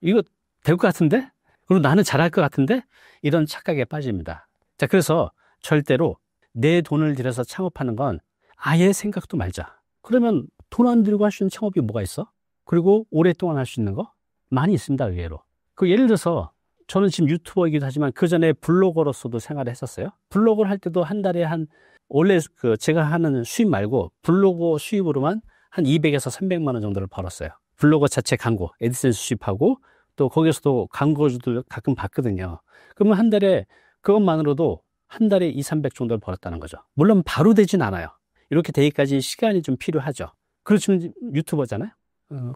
이거 될 것 같은데? 그리고 나는 잘할 것 같은데? 이런 착각에 빠집니다. 자, 그래서 절대로 내 돈을 들여서 창업하는 건 아예 생각도 말자. 그러면 돈 안 들고 할 수 있는 창업이 뭐가 있어? 그리고 오랫동안 할 수 있는 거? 많이 있습니다, 의외로. 예를 들어서 저는 지금 유튜버이기도 하지만 그 전에 블로거로서도 생활을 했었어요. 블로거를 할 때도 한 달에 원래 제가 하는 수입 말고 블로거 수입으로만 한 200에서 300만 원 정도를 벌었어요. 블로거 자체 광고, 애드센스 수입하고 또 거기서도 광고주들 가끔 받거든요. 그러면 한 달에 그것만으로도 한 달에 2, 300 정도를 벌었다는 거죠. 물론 바로 되진 않아요. 이렇게 되기까지 시간이 좀 필요하죠. 그렇지만 유튜버잖아요.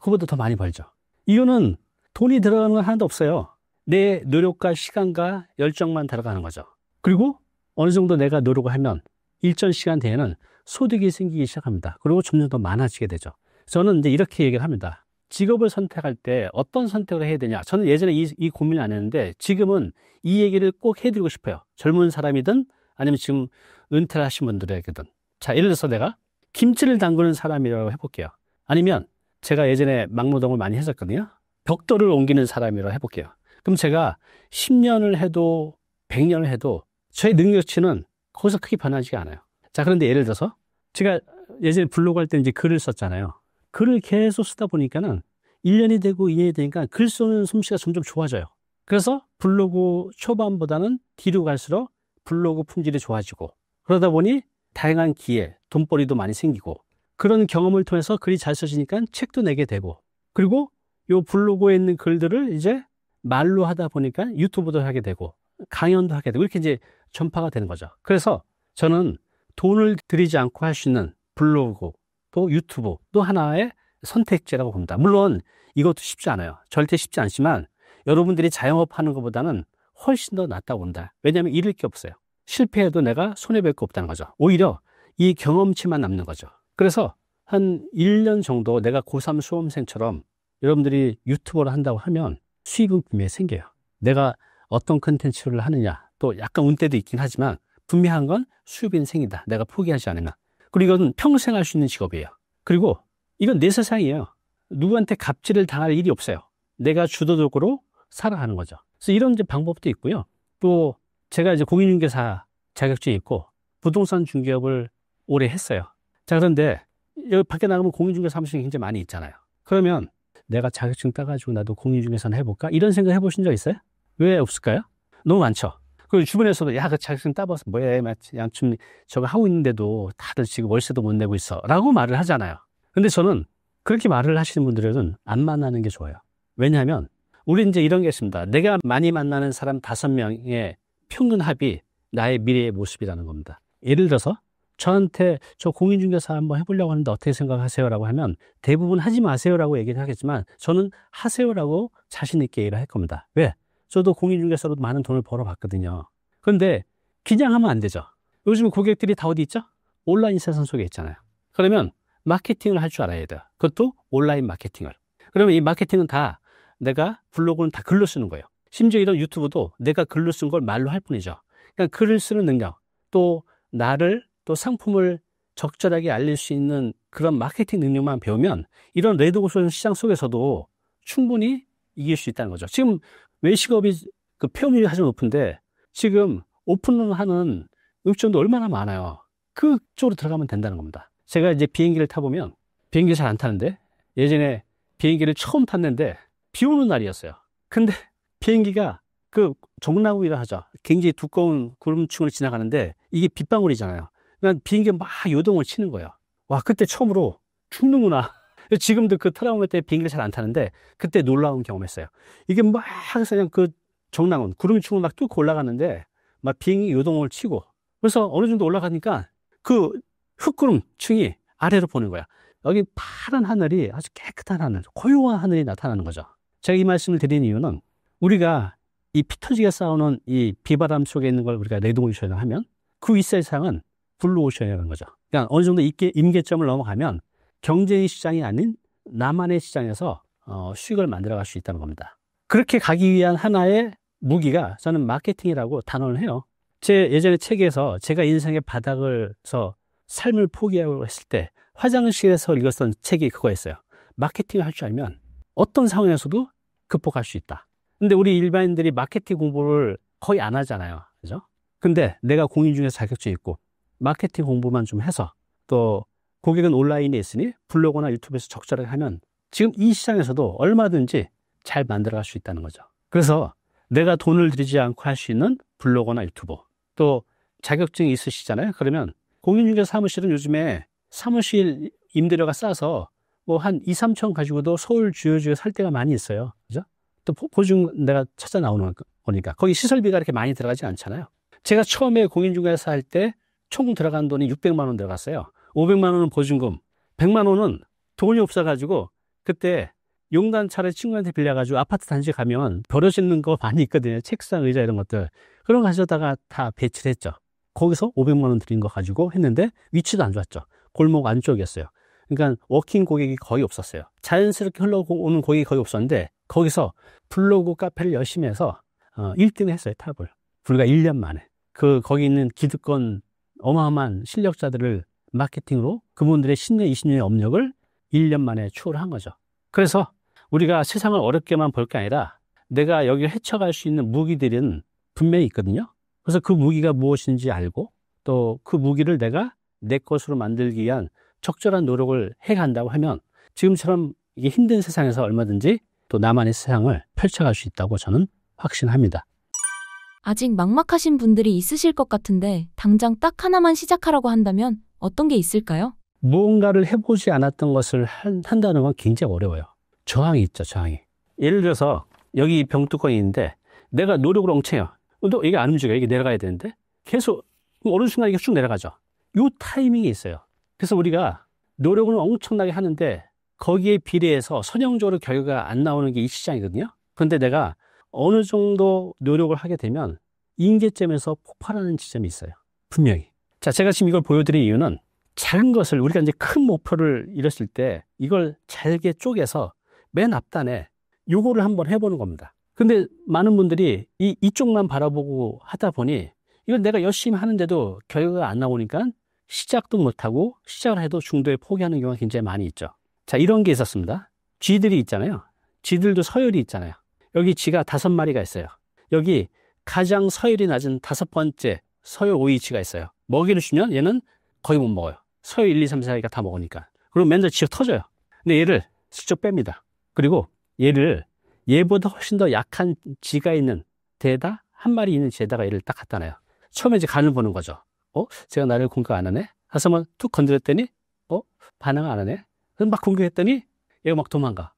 그보다 더 많이 벌죠. 이거는 돈이 들어가는 건 하나도 없어요. 내 노력과 시간과 열정만 들어가는 거죠. 그리고 어느 정도 내가 노력을 하면 일정 시간 뒤에는 소득이 생기기 시작합니다. 그리고 점점 더 많아지게 되죠. 저는 이제 이렇게 얘기를 합니다. 직업을 선택할 때 어떤 선택을 해야 되냐. 저는 예전에 이 고민을 안 했는데 지금은 이 얘기를 꼭 해드리고 싶어요. 젊은 사람이든 아니면 지금 은퇴를 하신 분들에게든. 자, 예를 들어서 내가 김치를 담그는 사람이라고 해볼게요. 아니면 제가 예전에 막노동을 많이 했었거든요. 벽돌을 옮기는 사람이라고 해볼게요. 그럼 제가 10년을 해도 100년을 해도 저의 능력치는 거기서 크게 변하지가 않아요. 자, 그런데 예를 들어서 제가 예전에 블로그 할 때 이제 글을 썼잖아요. 글을 계속 쓰다 보니까는 1년이 되고 2년이 되니까 글 쓰는 솜씨가 점점 좋아져요. 그래서 블로그 초반보다는 뒤로 갈수록 블로그 품질이 좋아지고 그러다 보니 다양한 기회, 돈벌이도 많이 생기고 그런 경험을 통해서 글이 잘 써지니까 책도 내게 되고 그리고 요 블로그에 있는 글들을 이제 말로 하다 보니까 유튜브도 하게 되고 강연도 하게 되고 이렇게 이제 전파가 되는 거죠. 그래서 저는 돈을 들이지 않고 할 수 있는 블로그 또 유튜브 또 하나의 선택지라고 봅니다. 물론 이것도 쉽지 않아요. 절대 쉽지 않지만 여러분들이 자영업 하는 것보다는 훨씬 더 낫다고 본다. 왜냐하면 잃을 게 없어요. 실패해도 내가 손해볼 게 없다는 거죠. 오히려 이 경험치만 남는 거죠. 그래서 한 1년 정도 내가 고3 수험생처럼 여러분들이 유튜버를 한다고 하면 수입은 분명히 생겨요. 내가 어떤 컨텐츠를 하느냐 또 약간 운때도 있긴 하지만 분명한 건 수입은 생긴다. 내가 포기하지 않으면. 그리고 이건 평생 할 수 있는 직업이에요. 그리고 이건 내 세상이에요. 누구한테 갑질을 당할 일이 없어요. 내가 주도적으로 살아가는 거죠. 그래서 이런 이제 방법도 있고요. 또 제가 이제 공인중개사 자격증이 있고 부동산 중개업을 오래 했어요. 자, 그런데 여기 밖에 나가면 공인중개사 사무실이 굉장히 많이 있잖아요. 그러면 내가 자격증 따가지고 나도 공인중개사나 해볼까? 이런 생각 해보신 적 있어요? 왜 없을까요? 너무 많죠. 그리고 주변에서도 야, 그 자격증 따봐서 뭐해? 양춤 저거 하고 있는데도 다들 지금 월세도 못 내고 있어. 라고 말을 하잖아요. 근데 저는 그렇게 말을 하시는 분들은 안 만나는 게 좋아요. 왜냐하면 우리 이제 이런 게 있습니다. 내가 많이 만나는 사람 5명의 평균 합이 나의 미래의 모습이라는 겁니다. 예를 들어서 저한테 저 공인중개사 한번 해보려고 하는데 어떻게 생각하세요? 라고 하면 대부분 하지 마세요라고 얘기를 하겠지만 저는 하세요라고 자신 있게 얘기를 할 겁니다. 왜? 저도 공인중개사로 많은 돈을 벌어봤거든요. 그런데 그냥 하면 안 되죠. 요즘 고객들이 다 어디 있죠? 온라인 세상 속에 있잖아요. 그러면 마케팅을 할 줄 알아야 돼요. 그것도 온라인 마케팅을. 그러면 이 마케팅은 다 내가 블로그는 다 글로 쓰는 거예요. 심지어 이런 유튜브도 내가 글로 쓴 걸 말로 할 뿐이죠. 그러니까 글을 쓰는 능력, 또 나를 또 상품을 적절하게 알릴 수 있는 그런 마케팅 능력만 배우면 이런 레드오션 시장 속에서도 충분히 이길 수 있다는 거죠. 지금 외식업이 그 폐업률이 아주 높은데 지금 오픈을 하는 음식점도 얼마나 많아요. 그쪽으로 들어가면 된다는 겁니다. 제가 이제 비행기를 타보면 비행기 잘 안 타는데 예전에 비행기를 처음 탔는데 비 오는 날이었어요. 근데 비행기가 그 정나우이라 하죠. 굉장히 두꺼운 구름층을 지나가는데 이게 빗방울이잖아요. 그러니까 비행기가 막 요동을 치는 거예요. 와, 그때 처음으로 죽는구나. 지금도 그 트라우마 때 비행기를 잘 안 타는데 그때 놀라운 경험했어요. 이게 막 그냥 그 정랑운 구름층을 막 뚫고 올라가는데 막 비행기 요동을 치고 그래서 어느 정도 올라가니까 그 흙구름층이 아래로 보는 거야. 여기 파란 하늘이 아주 깨끗한 하늘, 고요한 하늘이 나타나는 거죠. 제가 이 말씀을 드린 이유는 우리가 이 피 터지게 싸우는 이 비바람 속에 있는 걸 우리가 레드오션이라고 하면 그 윗세상은 블루오션이라는 거죠. 그러니까 어느 정도 임계점을 넘어가면 경쟁의 시장이 아닌 나만의 시장에서 수익을 만들어갈 수 있다는 겁니다. 그렇게 가기 위한 하나의 무기가 저는 마케팅이라고 단언을 해요. 제 예전에 책에서 제가 인생의 바닥에서 삶을 포기하고 했을 때 화장실에서 읽었던 책이 그거였어요. 마케팅을 할 줄 알면 어떤 상황에서도 극복할 수 있다. 근데 우리 일반인들이 마케팅 공부를 거의 안 하잖아요. 그죠? 근데 내가 공인중개사 자격증이 있고 마케팅 공부만 좀 해서 또 고객은 온라인에 있으니 블로그나 유튜브에서 적절하게 하면 지금 이 시장에서도 얼마든지 잘 만들어갈 수 있다는 거죠. 그래서 내가 돈을 들이지 않고 할 수 있는 블로그나 유튜브 또 자격증이 있으시잖아요. 그러면 공인중개사 사무실은 요즘에 사무실 임대료가 싸서 뭐 한 2, 3천 가지고도 서울 주요지에 살 때가 많이 있어요. 그죠? 또 보증 내가 찾아 나오는 거니까 거기 시설비가 이렇게 많이 들어가지 않잖아요. 제가 처음에 공인중개사 할 때 총 들어간 돈이 600만 원 들어갔어요. 500만 원은 보증금, 100만 원은 돈이 없어가지고 그때 용단차를 친구한테 빌려가지고 아파트 단지 가면 버려지는 거 많이 있거든요. 책상, 의자 이런 것들. 그런 거 가져다가 다 배치를 했죠. 거기서 500만 원 들인 거 가지고 했는데 위치도 안 좋았죠. 골목 안쪽이었어요. 그러니까 워킹 고객이 거의 없었어요. 자연스럽게 흘러오는 고객이 거의 없었는데 거기서 블로그 카페를 열심히 해서 1등을 했어요. 탑을. 불과 1년 만에. 거기 있는 기득권 어마어마한 실력자들을 마케팅으로 그분들의 10년, 20년의 업력을 1년 만에 추월을 한 거죠. 그래서 우리가 세상을 어렵게만 볼 게 아니라 내가 여기를 헤쳐갈 수 있는 무기들은 분명히 있거든요. 그래서 그 무기가 무엇인지 알고 또 그 무기를 내가 내 것으로 만들기 위한 적절한 노력을 해간다고 하면 지금처럼 이게 힘든 세상에서 얼마든지 또 나만의 세상을 펼쳐갈 수 있다고 저는 확신합니다. 아직 막막하신 분들이 있으실 것 같은데 당장 딱 하나만 시작하라고 한다면 어떤 게 있을까요? 무언가를 해보지 않았던 것을 한다는 건 굉장히 어려워요. 저항이 있죠, 저항이. 예를 들어서 여기 병뚜껑이 있는데 내가 노력을 엄청 해요. 또 이게 안 움직여요. 이게 내려가야 되는데 계속 어느 순간 이게 쭉 내려가죠. 요 타이밍이 있어요. 그래서 우리가 노력을 엄청나게 하는데 거기에 비례해서 선형적으로 결과가 안 나오는 게 이 시장이거든요. 그런데 내가 어느 정도 노력을 하게 되면 임계점에서 폭발하는 지점이 있어요. 분명히. 자, 제가 지금 이걸 보여드린 이유는 작은 것을 우리가 이제 큰 목표를 이뤘을 때 이걸 잘게 쪼개서 맨 앞단에 요거를 한번 해보는 겁니다. 근데 많은 분들이 이쪽만 바라보고 하다 보니 이걸 내가 열심히 하는데도 결과가 안 나오니까 시작도 못하고 시작을 해도 중도에 포기하는 경우가 굉장히 많이 있죠. 자, 이런 게 있었습니다. 쥐들이 있잖아요. 쥐들도 서열이 있잖아요. 여기 쥐가 5마리가 있어요. 여기 가장 서열이 낮은 5번째 서열 5위 쥐가 있어요. 먹이를 주면 얘는 거의 못 먹어요. 서열 1, 2, 3, 4위가 다 먹으니까. 그리고 맨날 쥐가 터져요. 근데 얘를 직접 뺍니다. 그리고 얘를 얘보다 훨씬 더 약한 쥐가 있는 데에다 한 마리 있는 쥐에다가 얘를 딱 갖다 놔요. 처음에 이제 간을 보는 거죠. 제가 나를 공격 안 하네? 해서 한번 툭 건드렸더니 반응 안 하네? 그럼 막 공격했더니 얘가 막 도망가.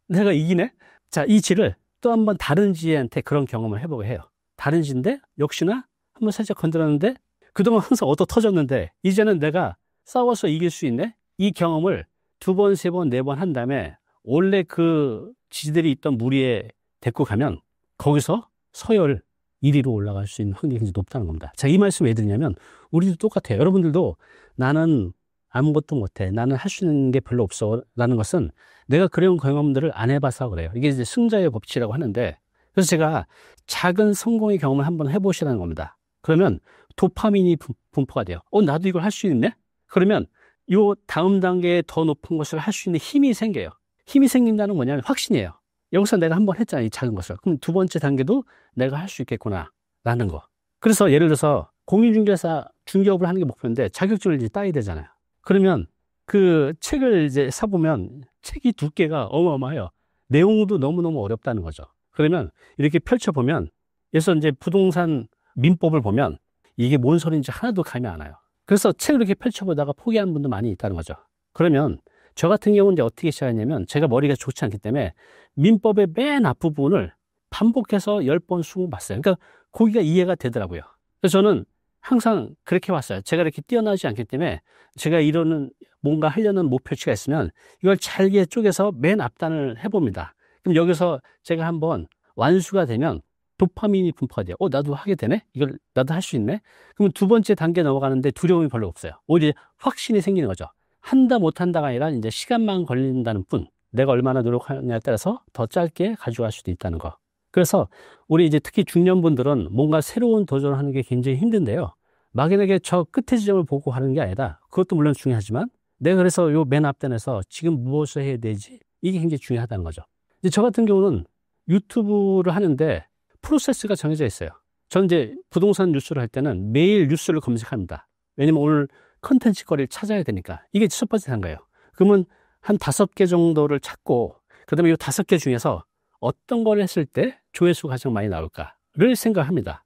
내가 이기네? 자, 이 쥐를 또 한번 다른 쥐한테 그런 경험을 해보게 해요. 다른 쥐인데 역시나 한번 살짝 건드렸는데 그동안 항상 얻어 터졌는데 이제는 내가 싸워서 이길 수 있네? 이 경험을 2번, 3번, 4번 한 다음에 원래 그 쥐들이 있던 무리에 데리고 가면 거기서 서열 1위로 올라갈 수 있는 확률이 굉장히 높다는 겁니다. 자, 이 말씀 왜 드리냐면 우리도 똑같아요. 여러분들도 나는 아무것도 못해. 나는 할 수 있는 게 별로 없어. 라는 것은 내가 그런 경험들을 안 해봐서 그래요. 이게 이제 승자의 법칙이라고 하는데 그래서 제가 작은 성공의 경험을 한번 해보시라는 겁니다. 그러면 도파민이 분포가 돼요. 나도 이걸 할 수 있네? 그러면 요 다음 단계에 더 높은 것을 할 수 있는 힘이 생겨요. 힘이 생긴다는 뭐냐면 확신이에요. 여기서 내가 한번 했잖아요. 이 작은 것을. 그럼 2번째 단계도 내가 할 수 있겠구나. 라는 거. 그래서 예를 들어서 공인중개사 중개업을 하는 게 목표인데 자격증을 이제 따야 되잖아요. 그러면 그 책을 이제 사보면 책이 두께가 어마어마해요. 내용도 너무너무 어렵다는 거죠. 그러면 이렇게 펼쳐보면 그래서 이제 부동산 민법을 보면 이게 뭔 소리인지 하나도 감이 안 와요. 그래서 책을 이렇게 펼쳐보다가 포기하는 분도 많이 있다는 거죠. 그러면 저 같은 경우는 이제 어떻게 시작했냐면 제가 머리가 좋지 않기 때문에 민법의 맨 앞부분을 반복해서 10번, 20번 봤어요. 그러니까 거기가 이해가 되더라고요. 그래서 저는 항상 그렇게 왔어요. 제가 이렇게 뛰어나지 않기 때문에 제가 이러는 뭔가 하려는 목표치가 있으면 이걸 잘게 쪼개서 맨 앞단을 해봅니다. 그럼 여기서 제가 한번 완수가 되면 도파민이 분포가 돼요. 나도 하게 되네? 이걸 나도 할 수 있네? 그러면 2번째 단계 넘어가는데 두려움이 별로 없어요. 오히려 확신이 생기는 거죠. 한다 못한다가 아니라 이제 시간만 걸린다는 뿐 내가 얼마나 노력하느냐에 따라서 더 짧게 가져갈 수도 있다는 거. 그래서 우리 이제 특히 중년분들은 뭔가 새로운 도전을 하는 게 굉장히 힘든데요. 막연하게 저 끝의 지점을 보고 하는 게 아니라 그것도 물론 중요하지만 내가 그래서 요 맨 앞단에서 지금 무엇을 해야 되지? 이게 굉장히 중요하다는 거죠. 이제 저 같은 경우는 유튜브를 하는데 프로세스가 정해져 있어요. 저는 이제 부동산 뉴스를 할 때는 매일 뉴스를 검색합니다. 왜냐면 오늘 컨텐츠 거리를 찾아야 되니까. 이게 첫 번째 단계예요. 그러면 한 5개 정도를 찾고 그다음에 이 5개 중에서 어떤 걸 했을 때 조회수가 가장 많이 나올까를 생각합니다.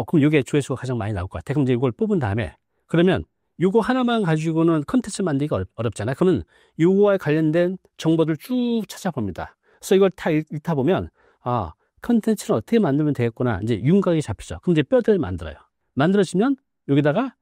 그럼 이게 조회수가 가장 많이 나올 것 같아. 그럼 이제 이걸 뽑은 다음에 그러면 이거 하나만 가지고는 컨텐츠 만들기가 어렵잖아요. 그러면 이거와 관련된 정보를 쭉 찾아봅니다. 그래서 이걸 다 읽다 보면 컨텐츠를 어떻게 만들면 되겠구나. 이제 윤곽이 잡히죠. 그럼 이제 뼈대를 만들어요. 만들어지면 여기다가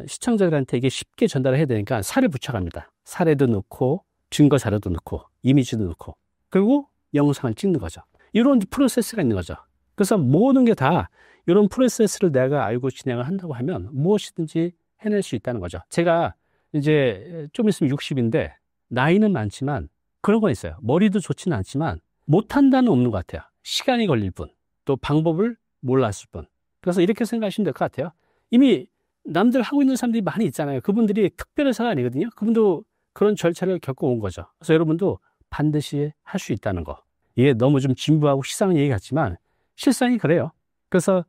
시청자들한테 이게 쉽게 전달을 해야 되니까 살을 붙여갑니다. 사례도 넣고 증거 자료도 넣고 이미지도 넣고 그리고 영상을 찍는 거죠. 이런 프로세스가 있는 거죠. 그래서 모든 게 다 이런 프로세스를 내가 알고 진행을 한다고 하면 무엇이든지 해낼 수 있다는 거죠. 제가 이제 좀 있으면 60인데 나이는 많지만 그런 건 있어요. 머리도 좋지는 않지만 못한다는 없는 것 같아요. 시간이 걸릴 뿐, 또 방법을 몰랐을 뿐. 그래서 이렇게 생각하시면 될 것 같아요. 이미 남들 하고 있는 사람들이 많이 있잖아요. 그분들이 특별해서가 아니거든요. 그분도 그런 절차를 겪어온 거죠. 그래서 여러분도 반드시 할 수 있다는 거. 이게 너무 좀 진부하고 시상 얘기 같지만 실상이 그래요. 그래서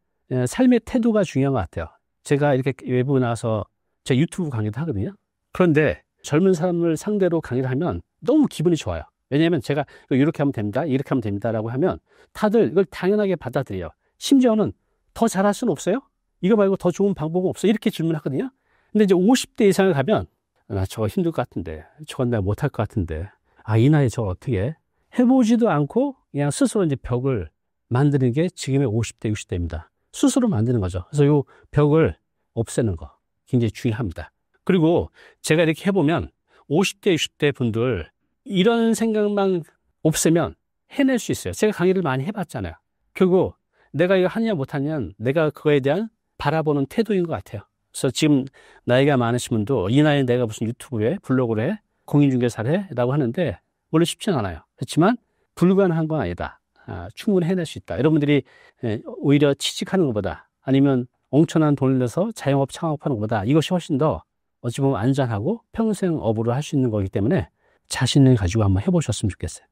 삶의 태도가 중요한 것 같아요. 제가 이렇게 외부 나와서 제 유튜브 강의도 하거든요. 그런데 젊은 사람을 상대로 강의를 하면 너무 기분이 좋아요. 왜냐하면 제가 이렇게 하면 됩니다. 이렇게 하면 됩니다라고 하면 다들 이걸 당연하게 받아들여요. 심지어는 더 잘할 수는 없어요? 이거 말고 더 좋은 방법은 없어요? 이렇게 질문하거든요. 근데 이제 50대 이상을 가면 나 저거 힘들 것 같은데 저건 내가 못할 것 같은데 이 나이에 저걸 어떻게 해? 해보지도 않고 그냥 스스로 이제 벽을 만드는 게 지금의 50대, 60대입니다. 스스로 만드는 거죠. 그래서 이 벽을 없애는 거 굉장히 중요합니다. 그리고 제가 이렇게 해보면 50대, 60대 분들 이런 생각만 없애면 해낼 수 있어요. 제가 강의를 많이 해봤잖아요. 결국 내가 이거 하느냐 못하느냐는 내가 그거에 대한 바라보는 태도인 것 같아요. 그래서 지금 나이가 많으신 분도 이 나이에 내가 무슨 유튜브에 블로그를 해? 공인중개사를 해? 라고 하는데 원래 쉽지는 않아요. 그렇지만 불가능한 건 아니다. 충분히 해낼 수 있다. 여러분들이 오히려 취직하는 것보다 아니면 엉천한 돈을 내서 자영업 창업하는 것보다 이것이 훨씬 더 어찌 보면 안전하고 평생 업으로 할 수 있는 거기 때문에 자신을 가지고 한번 해보셨으면 좋겠어요.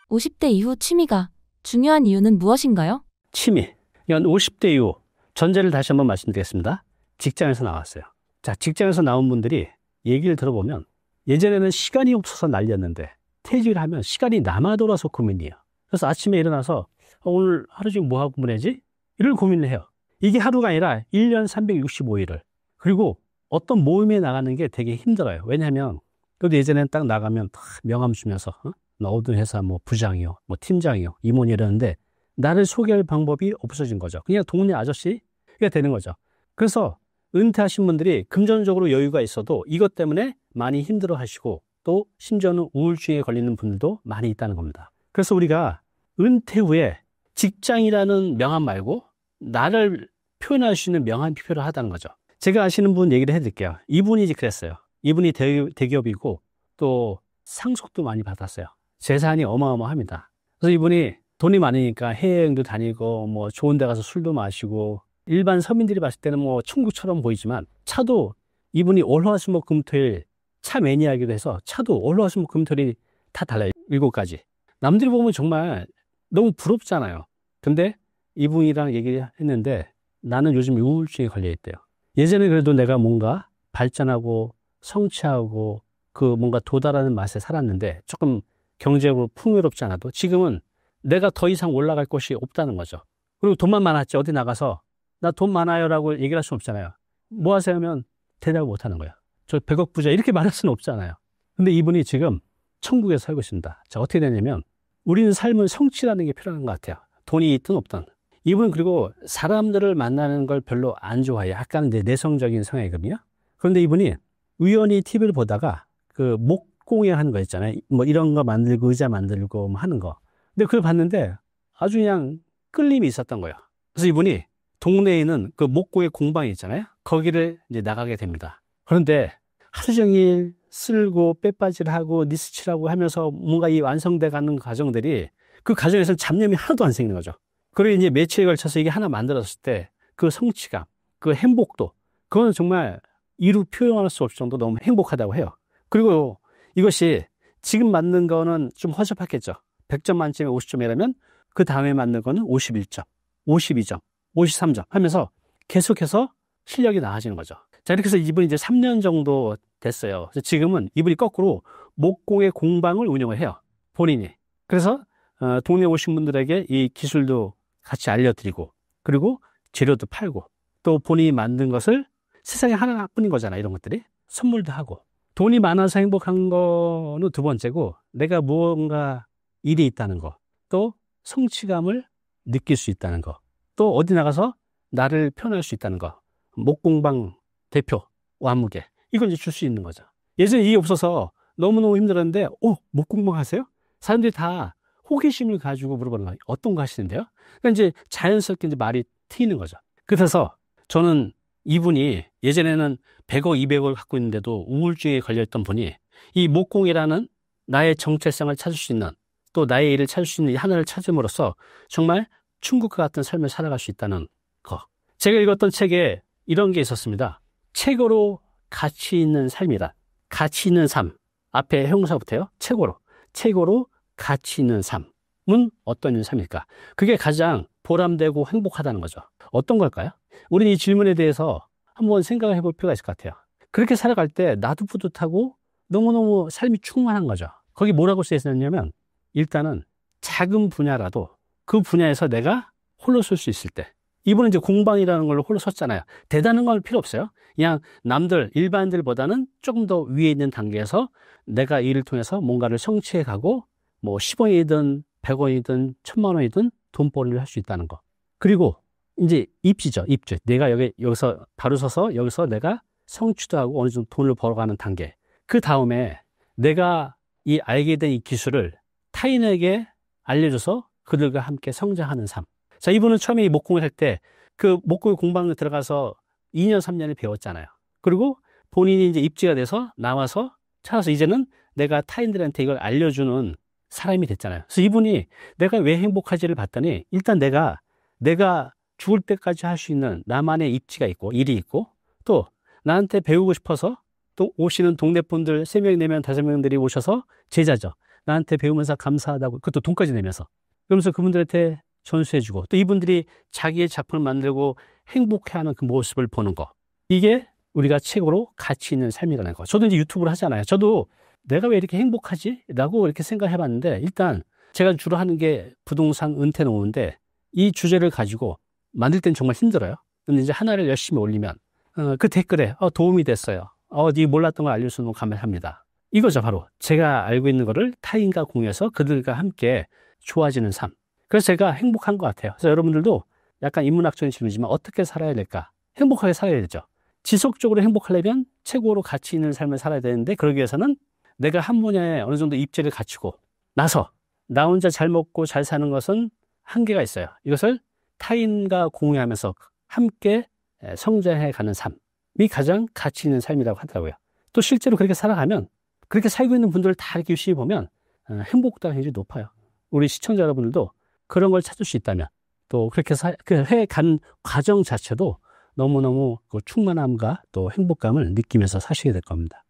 50대 이후 취미가 중요한 이유는 무엇인가요? 취미. 이건 50대 이후 전제를 다시 한번 말씀드리겠습니다. 직장에서 나왔어요. 자, 직장에서 나온 분들이 얘기를 들어보면 예전에는 시간이 없어서 날렸는데 퇴직을 하면 시간이 남아 돌아서 고민이에요. 그래서 아침에 일어나서 오늘 하루 종일 뭐 하고 보내지? 이런 고민을 해요. 이게 하루가 아니라 1년 365일을. 그리고 어떤 모임에 나가는 게 되게 힘들어요. 왜냐하면 그래도 예전에는 딱 나가면 다 명함 주면서 나 어떤 회사 뭐 부장이요, 뭐 팀장이요, 임원이 이러는데 나를 소개할 방법이 없어진 거죠. 그냥 동네 아저씨가 되는 거죠. 그래서 은퇴하신 분들이 금전적으로 여유가 있어도 이것 때문에 많이 힘들어 하시고 또 심지어는 우울증에 걸리는 분들도 많이 있다는 겁니다. 그래서 우리가 은퇴 후에 직장이라는 명함 말고 나를 표현할 수 있는 명함이 필요하다는 거죠. 제가 아시는 분 얘기를 해드릴게요. 이분이 이제 그랬어요. 이분이 대기업이고 또 상속도 많이 받았어요. 재산이 어마어마합니다. 그래서 이분이 돈이 많으니까 해외여행도 다니고 뭐 좋은 데 가서 술도 마시고 일반 서민들이 봤을 때는 뭐 천국처럼 보이지만 차도 이분이 월화수목금토일 차 매니아이기도 해서 차도 월화수목금토일이 다 달라요. 7가지. 남들이 보면 정말 너무 부럽잖아요. 근데 이분이랑 얘기를 했는데 나는 요즘 우울증에 걸려있대요. 예전에 그래도 내가 뭔가 발전하고 성취하고 그 뭔가 도달하는 맛에 살았는데 조금 경제적으로 풍요롭지 않아도 지금은 내가 더 이상 올라갈 곳이 없다는 거죠. 그리고 돈만 많았지 어디 나가서 나 돈 많아요 라고 얘기를 할 수는 없잖아요. 뭐 하세요 하면 대답을 못 하는 거예요. 저 100억 부자 이렇게 말할 수는 없잖아요. 근데 이분이 지금 천국에 살고 있습니다. 자, 어떻게 되냐면 우리는 삶은 성취라는 게 필요한 것 같아요. 돈이 있든 없든. 이분은 그리고 사람들을 만나는 걸 별로 안 좋아해요. 약간 이제 내성적인 성향이거든요. 그런데 이분이 우연히 TV를 보다가 그 목공예 하는 거 있잖아요. 뭐 이런 거 만들고 의자 만들고 뭐 하는 거. 근데 그걸 봤는데 아주 그냥 끌림이 있었던 거예요. 그래서 이분이 동네에 있는 그 목공예 공방이 있잖아요. 거기를 이제 나가게 됩니다. 그런데 하루 종일 쓸고 빼빠질하고 니스칠하고 하면서 뭔가 이 완성돼 가는 과정들이 그 과정에서는 잡념이 하나도 안 생기는 거죠. 그리고 이제 며칠에 걸쳐서 이게 하나 만들었을 때 그 성취감, 그 행복도 그거는 정말 이루 표현할 수 없을 정도 너무 행복하다고 해요. 그리고 이것이 지금 만든 거는 좀 허접하겠죠. 100점 만점에 50점이라면 그 다음에 만든 거는 51점, 52점, 53점 하면서 계속해서 실력이 나아지는 거죠. 자, 이렇게 해서 이분이 이제 3년 정도 됐어요. 그래서 지금은 이분이 거꾸로 목공의 공방을 운영을 해요. 본인이. 그래서 동네 오신 분들에게 이 기술도 같이 알려드리고 그리고 재료도 팔고 또 본인이 만든 것을 세상에 하나뿐인 거잖아요. 이런 것들이. 선물도 하고. 돈이 많아서 행복한 거는 두 번째고 내가 무언가 일이 있다는 거. 또 성취감을 느낄 수 있다는 거. 또 어디 나가서 나를 표현할 수 있다는 거. 목공방 대표 완무게. 이걸 이제 줄 수 있는 거죠. 예전에 이게 없어서 너무너무 힘들었는데 목공방 하세요? 사람들이 다 호기심을 가지고 물어보는 거예요. 어떤 거 하시는데요? 그러니까 이제 자연스럽게 이제 말이 트이는 거죠. 그래서 저는 이분이 예전에는 100억, 200억을 갖고 있는데도 우울증에 걸려있던 분이 이 목공이라는 나의 정체성을 찾을 수 있는 또 나의 일을 찾을 수 있는 이 하나를 찾음으로써 정말 천국과 같은 삶을 살아갈 수 있다는 거. 제가 읽었던 책에 이런 게 있었습니다. 책으로 가치 있는 삶이다. 가치 있는 삶. 앞에 형용사부터요. 책으로 가치 있는 삶은 어떤 삶일까? 그게 가장 보람되고 행복하다는 거죠. 어떤 걸까요? 우리는 이 질문에 대해서 한번 생각을 해볼 필요가 있을 것 같아요. 그렇게 살아갈 때 나도 뿌듯하고 너무너무 삶이 충만한 거죠. 거기 뭐라고 쓰여 있었냐면 일단은 작은 분야라도 그 분야에서 내가 홀로 설 수 있을 때 이분은 이제 공방이라는 걸로 홀로 섰잖아요. 대단한 건 필요 없어요. 그냥 남들, 일반인들보다는 조금 더 위에 있는 단계에서 내가 이 일을 통해서 뭔가를 성취해 가고 뭐 10원이든 100원이든 1000만 원이든 돈벌이를 할 수 있다는 거. 그리고 이제 입지죠. 입지. 내가 여기서 바로 서서 여기서 내가 성취도 하고 어느 정도 돈을 벌어가는 단계. 그 다음에 내가 이 알게 된 이 기술을 타인에게 알려줘서 그들과 함께 성장하는 삶. 자, 이분은 처음에 이 목공을 할 때 그 목공의 공방에 들어가서 2년, 3년을 배웠잖아요. 그리고 본인이 이제 입지가 돼서 나와서 찾아서 이제는 내가 타인들한테 이걸 알려주는 사람이 됐잖아요. 그래서 이분이 내가 왜 행복하지를 봤더니 일단 내가 죽을 때까지 할 수 있는 나만의 입지가 있고 일이 있고 또 나한테 배우고 싶어서 또 오시는 동네 분들 3명, 4명, 5명들이 오셔서 제자죠. 나한테 배우면서 감사하다고 그것도 돈까지 내면서 그러면서 그분들한테 전수해주고 또 이분들이 자기의 작품을 만들고 행복해하는 그 모습을 보는 거 이게 우리가 책으로 가치 있는 삶이라는 거. 저도 이제 유튜브를 하잖아요. 저도 내가 왜 이렇게 행복하지? 라고 이렇게 생각해 봤는데, 일단 제가 주로 하는 게 부동산 은퇴 노무인데, 이 주제를 가지고 만들 땐 정말 힘들어요. 근데 이제 하나를 열심히 올리면 그 댓글에 도움이 됐어요. 네 몰랐던 걸 알려줘서 너무 감사합니다. 이거죠. 바로 제가 알고 있는 거를 타인과 공유해서 그들과 함께 좋아지는 삶. 그래서 제가 행복한 것 같아요. 그래서 여러분들도 약간 인문학적인 질문이지만 어떻게 살아야 될까? 행복하게 살아야 되죠. 지속적으로 행복하려면 최고로 가치 있는 삶을 살아야 되는데, 그러기 위해서는 내가 한 분야에 어느 정도 입지를 갖추고 나서 나 혼자 잘 먹고 잘 사는 것은 한계가 있어요. 이것을 타인과 공유하면서 함께 성장해가는 삶이 가장 가치 있는 삶이라고 하더라고요. 또 실제로 그렇게 살아가면, 그렇게 살고 있는 분들을 다 이렇게 유심히 보면 행복도가 굉장히 높아요. 우리 시청자 여러분들도 그런 걸 찾을 수 있다면, 또 그렇게 해간 과정 자체도 너무너무 그 충만함과 또 행복감을 느끼면서 사시게 될 겁니다.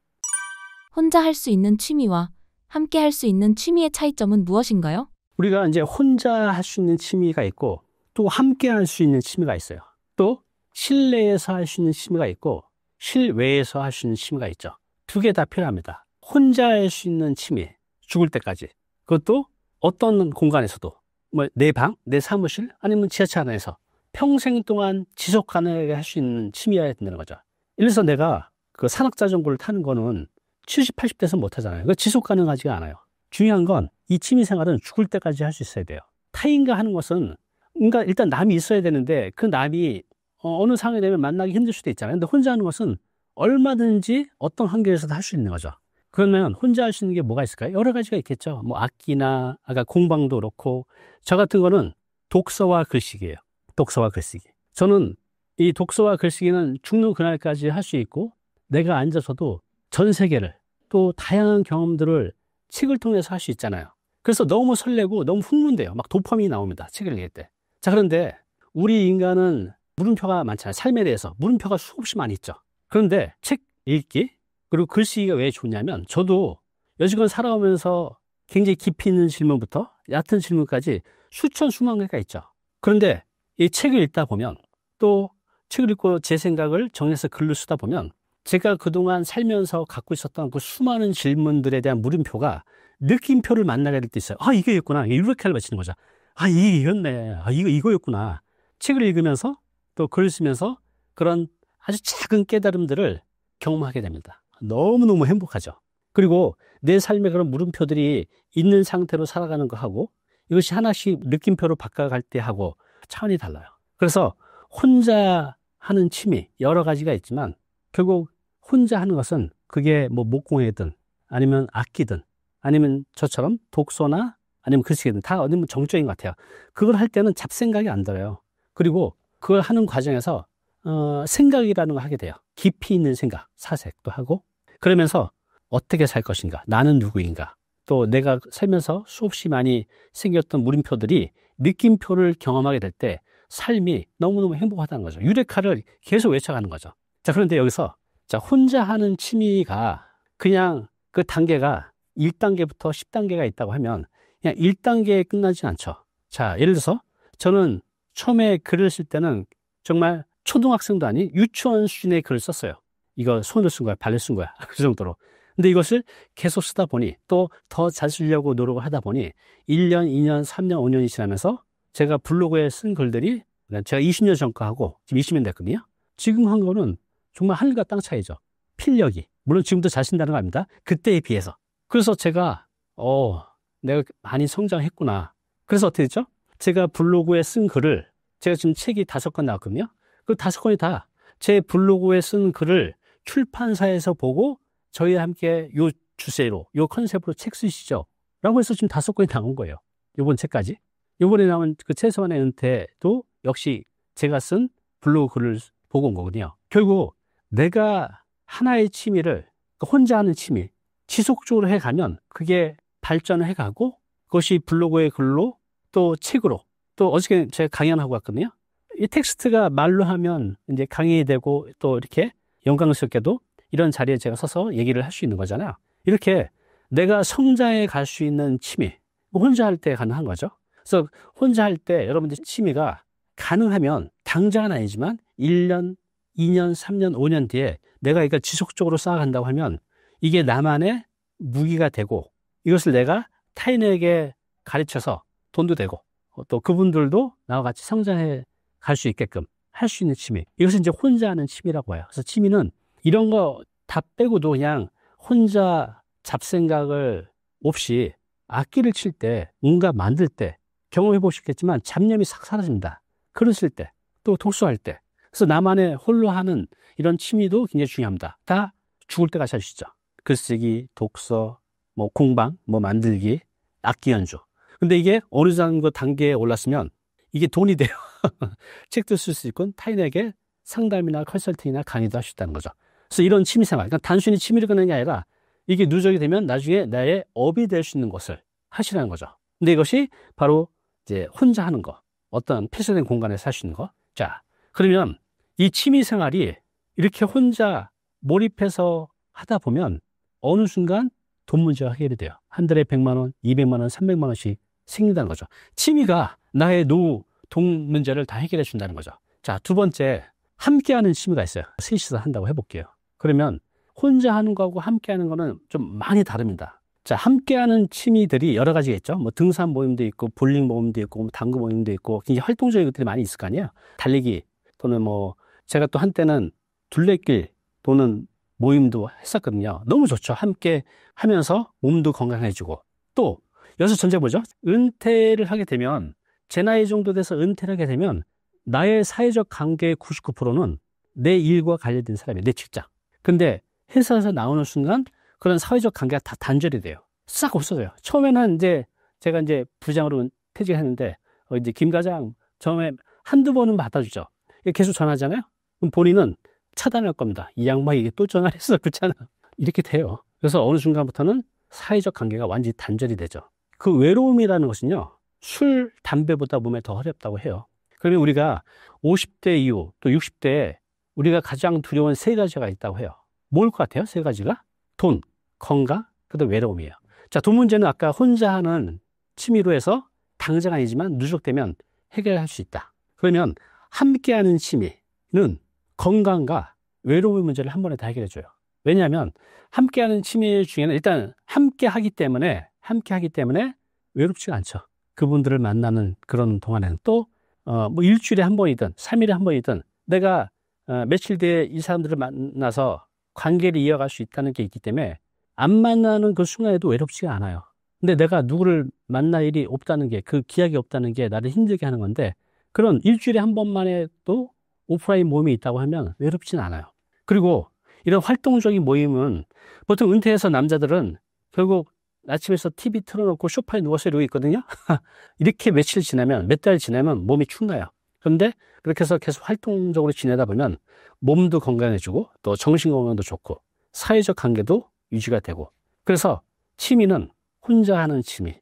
혼자 할 수 있는 취미와 함께 할 수 있는 취미의 차이점은 무엇인가요? 우리가 이제 혼자 할 수 있는 취미가 있고, 또 함께 할 수 있는 취미가 있어요. 또 실내에서 할 수 있는 취미가 있고, 실외에서 할 수 있는 취미가 있죠. 두 개 다 필요합니다. 혼자 할 수 있는 취미, 죽을 때까지. 그것도 어떤 공간에서도, 뭐 내 방, 내 사무실, 아니면 지하철 안에서 평생 동안 지속 가능하게 할 수 있는 취미여야 된다는 거죠. 예를 들어서 내가 그 산악자전거를 타는 거는 70, 80대에서 못 하잖아요. 그거 지속 가능하지가 않아요. 중요한 건 이 취미 생활은 죽을 때까지 할 수 있어야 돼요. 타인과 하는 것은, 그러니까 일단 남이 있어야 되는데, 그 남이 어느 상황이 되면 만나기 힘들 수도 있잖아요. 근데 혼자 하는 것은 얼마든지 어떤 환경에서도 할 수 있는 거죠. 그러면 혼자 할 수 있는 게 뭐가 있을까요? 여러 가지가 있겠죠. 뭐 악기나, 아까 공방도 그렇고, 저 같은 거는 독서와 글쓰기예요. 독서와 글쓰기. 저는 이 독서와 글쓰기는 죽는 그날까지 할 수 있고, 내가 앉아서도 전 세계를, 또 다양한 경험들을 책을 통해서 할 수 있잖아요. 그래서 너무 설레고 너무 흥분돼요. 막 도파민이 나옵니다. 책을 읽을 때. 자, 그런데 우리 인간은 물음표가 많잖아요. 삶에 대해서 물음표가 수없이 많이 있죠. 그런데 책 읽기, 그리고 글쓰기가 왜 좋냐면, 저도 여지껏 살아오면서 굉장히 깊이 있는 질문부터 얕은 질문까지 수천 수만 개가 있죠. 그런데 이 책을 읽다 보면, 또 책을 읽고 제 생각을 정해서 글로 쓰다 보면, 제가 그동안 살면서 갖고 있었던 그 수많은 질문들에 대한 물음표가 느낌표를 만나게 될 때 있어요. 이게 있구나. 이렇게 알아맞히는 거죠. 이게 이겼네. 이거였구나. 책을 읽으면서 또 글을 쓰면서 그런 아주 작은 깨달음들을 경험하게 됩니다. 너무너무 행복하죠. 그리고 내 삶에 그런 물음표들이 있는 상태로 살아가는 거 하고, 이것이 하나씩 느낌표로 바꿔갈 때 하고 차원이 달라요. 그래서 혼자 하는 취미 여러 가지가 있지만, 결국 혼자 하는 것은 그게 뭐 목공이든 아니면 악기든 아니면 저처럼 독서나 아니면 글쓰기든 다 어디면 정적인 것 같아요. 그걸 할 때는 잡생각이 안 들어요. 그리고 그걸 하는 과정에서 생각이라는 걸 하게 돼요. 깊이 있는 생각, 사색도 하고, 그러면서 어떻게 살 것인가, 나는 누구인가, 또 내가 살면서 수없이 많이 생겼던 물음표들이 느낌표를 경험하게 될 때 삶이 너무너무 행복하다는 거죠. 유레카를 계속 외쳐가는 거죠. 자, 그런데 여기서 혼자 하는 취미가 그냥 그 단계가 1단계부터 10단계가 있다고 하면 그냥 1단계에 끝나지 않죠. 자, 예를 들어서 저는 처음에 글을 쓸 때는 정말 초등학생도 아닌 유치원 수준의 글을 썼어요. 이거 손을 쓴 거야, 발을 쓴 거야. 그 정도로. 근데 이것을 계속 쓰다 보니, 또 더 잘 쓰려고 노력을 하다 보니 1년, 2년, 3년, 5년이 지나면서 제가 블로그에 쓴 글들이, 제가 20년 전 거 하고 지금 20년 됐거든요. 지금 한 거는 정말 하늘과 땅 차이죠. 필력이. 물론 지금도 잘 쓴다는 거 아닙니다. 그때에 비해서. 그래서 제가 내가 많이 성장했구나. 그래서 어떻게 됐죠? 제가 블로그에 쓴 글을, 제가 지금 책이 5권 나왔거든요. 그 5권이 다 제 블로그에 쓴 글을 출판사에서 보고 저희와 함께 요 주제로, 요 컨셉으로 책 쓰시죠 라고 해서 지금 5권이 나온 거예요. 요번 책까지. 요번에 나온 그 최소한의 은퇴도 역시 제가 쓴 블로그 글을 보고 온 거거든요. 결국 내가 하나의 취미를, 혼자 하는 취미 지속적으로 해가면 그게 발전을 해가고, 그것이 블로그의 글로, 또 책으로, 또 어저께 제가 강연하고 왔거든요. 이 텍스트가 말로 하면 이제 강의되고, 또 이렇게 영광스럽게도 이런 자리에 제가 서서 얘기를 할 수 있는 거잖아요. 이렇게 내가 성장해 갈 수 있는 취미, 혼자 할 때 가능한 거죠. 그래서 혼자 할 때 여러분들 취미가 가능하면 당장은 아니지만 1년, 2년, 3년, 5년 뒤에 내가 이걸 지속적으로 쌓아간다고 하면 이게 나만의 무기가 되고 이것을 내가 타인에게 가르쳐서 돈도 되고 또 그분들도 나와 같이 성장해 갈 수 있게끔 할 수 있는 취미. 이것을 이제 혼자 하는 취미라고 해요. 그래서 취미는 이런 거 다 빼고도 그냥 혼자 잡생각을 없이 악기를 칠 때, 뭔가 만들 때 경험해 보시겠지만 잡념이 싹 사라집니다. 글을 쓸 때, 또 독서할 때. 그래서 나만의 홀로 하는 이런 취미도 굉장히 중요합니다. 다 죽을 때까지 할 수 있죠. 글쓰기, 독서, 뭐 공방, 뭐 만들기, 악기 연주. 근데 이게 어느 정도 단계에 올랐으면 이게 돈이 돼요. 책도 쓸 수 있고 타인에게 상담이나 컨설팅이나 강의도 할 수 있다는 거죠. 그래서 이런 취미생활, 그러니까 단순히 취미를 갖는 게 아니라 이게 누적이 되면 나중에 나의 업이 될 수 있는 것을 하시라는 거죠. 근데 이것이 바로 이제 혼자 하는 거, 어떤 폐쇄된 공간에서 할 수 있는 거. 자, 그러면 이 취미생활이 이렇게 혼자 몰입해서 하다 보면 어느 순간 돈 문제가 해결이 돼요. 한 달에 100만 원, 200만 원, 300만 원씩 생긴다는 거죠. 취미가 나의 노후, 돈 문제를 다 해결해 준다는 거죠. 자, 두 번째, 함께하는 취미가 있어요. 셋이서 한다고 해볼게요. 그러면 혼자 하는 거하고 함께하는 거는 좀 많이 다릅니다. 자, 함께하는 취미들이 여러 가지가 있죠. 뭐 등산 모임도 있고, 볼링 모임도 있고, 뭐 당구 모임도 있고, 굉장히 활동적인 것들이 많이 있을 거 아니에요. 달리기 또는 뭐 제가 또 한때는 둘레길 또는 모임도 했었거든요. 너무 좋죠. 함께 하면서 몸도 건강해지고. 또 여기서 전제 보죠. 은퇴를 하게 되면, 제 나이 정도 돼서 은퇴를 하게 되면 나의 사회적 관계의 99%는 내 일과 관련된 사람이에요. 내 직장. 근데 회사에서 나오는 순간 그런 사회적 관계가 다 단절이 돼요. 싹 없어져요. 처음에는 이제 제가 이제 부장으로 퇴직했는데 이제 김 과장 처음에 한두 번은 받아주죠. 계속 전화하잖아요. 그럼 본인은 차단할 겁니다. 이 양반이 이게 또 전화를 했어. 그렇잖아. 이렇게 돼요. 그래서 어느 순간부터는 사회적 관계가 완전히 단절이 되죠. 그 외로움이라는 것은요, 술, 담배보다 몸에 더 어렵다고 해요. 그러면 우리가 50대 이후 또 60대에 우리가 가장 두려운 세 가지가 있다고 해요. 뭘 것 같아요? 세 가지가? 돈, 건강, 그다음 외로움이에요. 자, 돈 문제는 아까 혼자 하는 취미로 해서 당장 아니지만 누적되면 해결할 수 있다. 그러면 함께하는 취미는 건강과 외로움의 문제를 한 번에 다 해결해줘요. 왜냐하면 함께하는 취미 중에는 일단 함께하기 때문에 외롭지가 않죠. 그분들을 만나는 그런 동안에는 또 뭐 일주일에 한 번이든 3일에 한 번이든 내가 며칠 뒤에 이 사람들을 만나서 관계를 이어갈 수 있다는 게 있기 때문에 안 만나는 그 순간에도 외롭지가 않아요. 근데 내가 누구를 만날 일이 없다는 게, 그 기약이 없다는 게 나를 힘들게 하는 건데, 그런 일주일에 한 번만에 또 오프라인 모임이 있다고 하면 외롭진 않아요. 그리고 이런 활동적인 모임은 보통 은퇴해서 남자들은 결국 아침에서 TV 틀어놓고 소파에 누워서 이러고 있거든요. 이렇게 며칠 지나면, 몇 달 지나면 몸이 축나요. 그런데 그렇게 해서 계속 활동적으로 지내다 보면 몸도 건강해지고 또 정신 건강도 좋고 사회적 관계도 유지가 되고, 그래서 취미는, 혼자 하는 취미는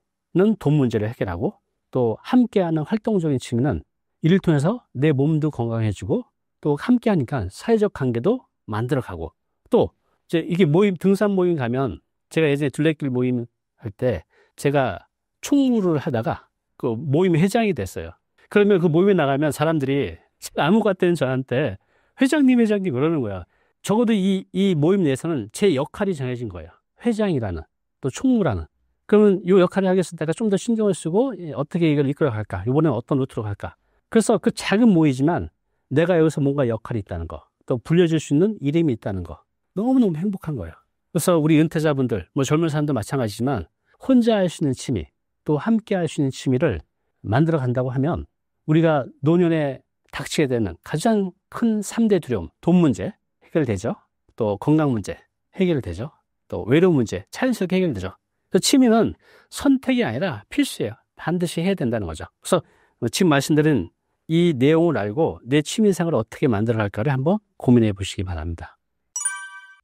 돈 문제를 해결하고, 또 함께하는 활동적인 취미는 이를 통해서 내 몸도 건강해지고 또 함께하니까 사회적 관계도 만들어가고, 또 이제 이게 모임, 등산 모임 가면, 제가 예전에 둘레길 모임 할 때 제가 총무를 하다가 그 모임 회장이 됐어요. 그러면 그 모임에 나가면 사람들이 아무 것 같다는 저한테 회장님 그러는 거야. 적어도 이 모임 내에서는 제 역할이 정해진 거예요. 회장이라는, 또 총무라는. 그러면 이 역할을 하기 위해서 내가 좀 더 신경을 쓰고 어떻게 이걸 이끌어 갈까, 이번엔 어떤 루트로 갈까. 그래서 그 작은 모이지만 내가 여기서 뭔가 역할이 있다는 거, 또 불려줄 수 있는 이름이 있다는 거, 너무너무 행복한 거예요. 그래서 우리 은퇴자분들, 뭐 젊은 사람도 마찬가지지만 혼자 할 수 있는 취미, 또 함께 할 수 있는 취미를 만들어 간다고 하면 우리가 노년에 닥치게 되는 가장 큰 3대 두려움, 돈 문제 해결되죠. 또 건강 문제 해결되죠. 또 외로움 문제 자연스럽게 해결되죠. 그래서 취미는 선택이 아니라 필수예요. 반드시 해야 된다는 거죠. 그래서 지금 말씀드린 이 내용을 알고 내 취미생활을 어떻게 만들어 갈까를 한번 고민해 보시기 바랍니다.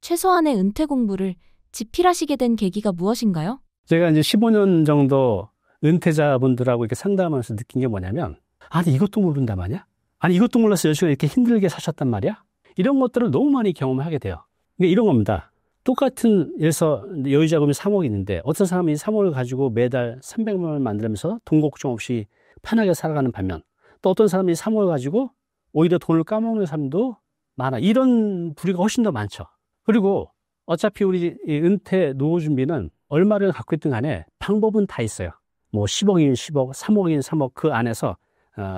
최소한의 은퇴 공부를 집필하시게 된 계기가 무엇인가요? 제가 이제 15년 정도 은퇴자분들하고 이렇게 상담하면서 느낀 게 뭐냐면, 아니 이것도 모른단 말이야? 아니 이것도 몰라서 여지껏 이렇게 힘들게 사셨단 말이야? 이런 것들을 너무 많이 경험하게 돼요. 그러니까 이런 겁니다. 똑같은, 예를 들어서 여유자금이 3억이 있는데 어떤 사람이 3억을 가지고 매달 300만 원을 만들면서 돈 걱정 없이 편하게 살아가는 반면, 또 어떤 사람이 3억을 가지고 오히려 돈을 까먹는 사람도 많아. 이런 부류가 훨씬 더 많죠. 그리고 어차피 우리 이 은퇴 노후 준비는 얼마를 갖고 있든 간에 방법은 다 있어요. 뭐 10억이면 10억, 3억이면 3억 그 안에서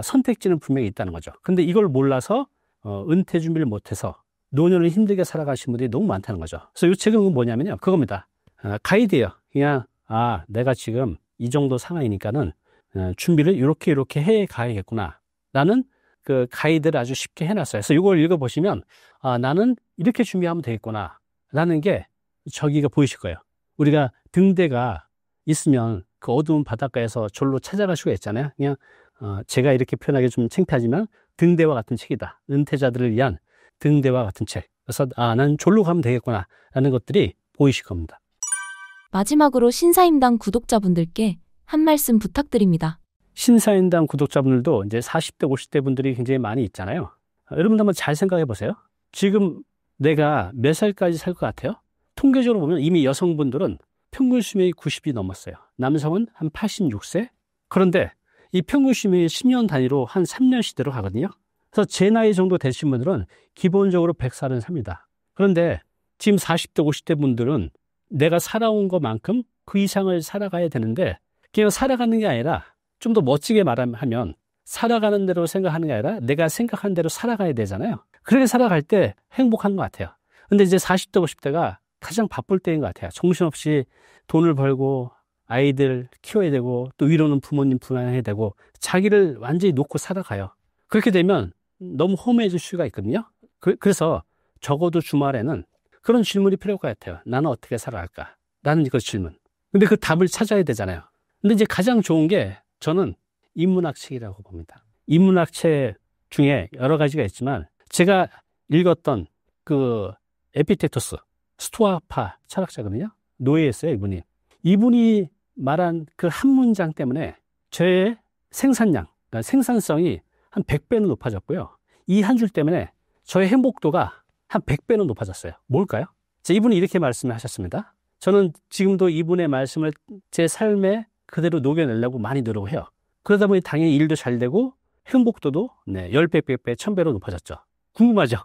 선택지는 분명히 있다는 거죠. 근데 이걸 몰라서 은퇴 준비를 못해서 노년을 힘들게 살아가신 분들이 너무 많다는 거죠. 그래서 이 책은 뭐냐면요. 그겁니다. 가이드예요. 그냥 내가 지금 이 정도 상황이니까는 준비를 이렇게 해 가야겠구나 라는 그 가이드를 아주 쉽게 해놨어요. 그래서 이걸 읽어보시면 나는 이렇게 준비하면 되겠구나 라는 게 저기가 보이실 거예요. 우리가 등대가 있으면 그 어두운 바닷가에서 절로 찾아갈 수가 있잖아요. 그냥 제가 이렇게 표현하기 좀 창피하지만 등대와 같은 책이다. 은퇴자들을 위한 등대와 같은 책. 그래서 나는 절로 가면 되겠구나 라는 것들이 보이실 겁니다. 마지막으로 신사임당 구독자분들께 한 말씀 부탁드립니다. 신사임당 구독자분들도 이제 40대, 50대 분들이 굉장히 많이 있잖아요. 여러분들 한번 잘 생각해 보세요. 지금 내가 몇 살까지 살 것 같아요? 통계적으로 보면 이미 여성분들은 평균 수명이 90이 넘었어요. 남성은 한 86세? 그런데 이 평균 수명이 10년 단위로 한 3년씩 들어가거든요. 그래서 제 나이 정도 되신 분들은 기본적으로 100살은 삽니다. 그런데 지금 40대, 50대 분들은 내가 살아온 것만큼 그 이상을 살아가야 되는데 그냥 살아가는 게 아니라 좀 더 멋지게 말하면 살아가는 대로 생각하는 게 아니라 내가 생각하는 대로 살아가야 되잖아요. 그렇게 살아갈 때 행복한 것 같아요. 근데 이제 40대, 50대가 가장 바쁠 때인 것 같아요. 정신없이 돈을 벌고 아이들 키워야 되고 또 위로는 부모님 부양해야 되고 자기를 완전히 놓고 살아가요. 그렇게 되면 너무 허무해질 수가 있거든요. 그래서 적어도 주말에는 그런 질문이 필요할 것 같아요. 나는 어떻게 살아갈까? 라는 그 질문. 근데 그 답을 찾아야 되잖아요. 근데 이제 가장 좋은 게 저는 인문학책이라고 봅니다. 인문학책 중에 여러 가지가 있지만 제가 읽었던 그 에피텍토스, 스토아파 철학자거든요. 노예였어요, 이분이. 이분이 말한 그 한 문장 때문에 저의 생산량, 그러니까 생산성이 한 100배는 높아졌고요. 이 한 줄 때문에 저의 행복도가 한 100배는 높아졌어요. 뭘까요? 이분이 이렇게 말씀을 하셨습니다. 저는 지금도 이분의 말씀을 제 삶에 그대로 녹여내려고 많이 노력해요. 그러다 보니 당연히 일도 잘 되고 행복도도 10배, 100배, 1000배로 높아졌죠. 궁금하죠?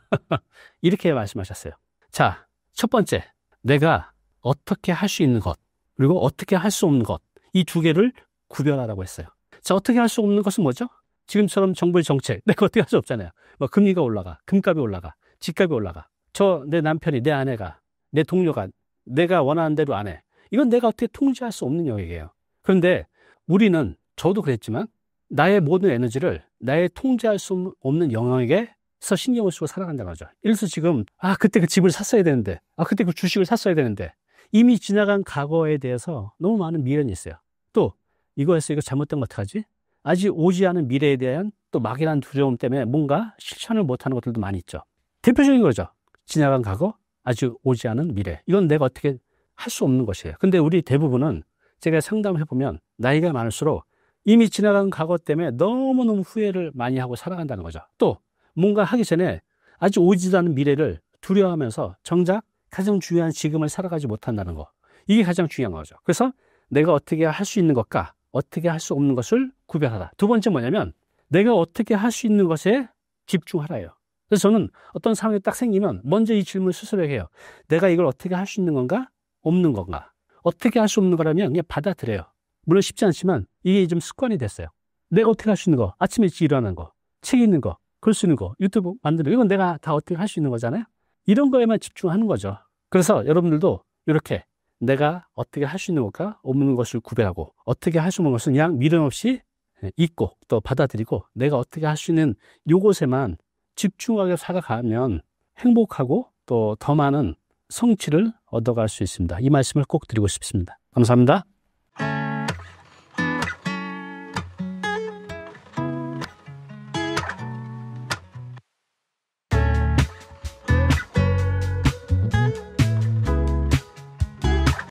이렇게 말씀하셨어요. 자, 첫 번째, 내가 어떻게 할 수 있는 것, 그리고 어떻게 할 수 없는 것, 이 두 개를 구별하라고 했어요. 자, 어떻게 할 수 없는 것은 뭐죠? 지금처럼 정부의 정책, 내가 어떻게 할 수 없잖아요. 뭐 금리가 올라가, 금값이 올라가, 집값이 올라가. 내 남편이, 내 아내가, 내 동료가 내가 원하는 대로 안 해. 이건 내가 어떻게 통제할 수 없는 영역이에요. 그런데 우리는, 저도 그랬지만 나의 모든 에너지를 나의 통제할 수 없는 영역에서 신경을 쓰고 살아간다는 거죠. 예를 들어서 지금 그때 그 집을 샀어야 되는데, 그때 그 주식을 샀어야 되는데, 이미 지나간 과거에 대해서 너무 많은 미련이 있어요. 또 이거 잘못된 거 어떡하지? 아직 오지 않은 미래에 대한 또 막연한 두려움 때문에 뭔가 실천을 못하는 것들도 많이 있죠. 대표적인 거죠. 지나간 과거, 아직 오지 않은 미래. 이건 내가 어떻게 할 수 없는 것이에요. 근데 우리 대부분은 제가 상담을 해보면 나이가 많을수록 이미 지나간 과거 때문에 너무너무 후회를 많이 하고 살아간다는 거죠. 또 뭔가 하기 전에 아직 오지도 않은 미래를 두려워하면서 정작 가장 중요한 지금을 살아가지 못한다는 거. 이게 가장 중요한 거죠. 그래서 내가 어떻게 할 수 있는 것과 어떻게 할 수 없는 것을 구별하라. 두 번째 뭐냐면 내가 어떻게 할 수 있는 것에 집중하라예요. 그래서 저는 어떤 상황이 딱 생기면 먼저 이 질문을 스스로 해요. 내가 이걸 어떻게 할 수 있는 건가? 없는 건가? 어떻게 할 수 없는 거라면 그냥 받아들여요. 물론 쉽지 않지만 이게 좀 습관이 됐어요. 내가 어떻게 할 수 있는 거, 아침에 일찍 일어나는 거, 책 읽는 거, 글 쓰는 거, 유튜브 만드는 거, 이건 내가 다 어떻게 할 수 있는 거잖아요. 이런 거에만 집중하는 거죠. 그래서 여러분들도 이렇게 내가 어떻게 할 수 있는 것과 없는 것을 구별하고 어떻게 할 수 없는 것은 그냥 미련 없이 잊고 또 받아들이고 내가 어떻게 할 수 있는 요것에만 집중하게 살아가면 행복하고 또 더 많은 성취를 얻어갈 수 있습니다. 이 말씀을 꼭 드리고 싶습니다. 감사합니다.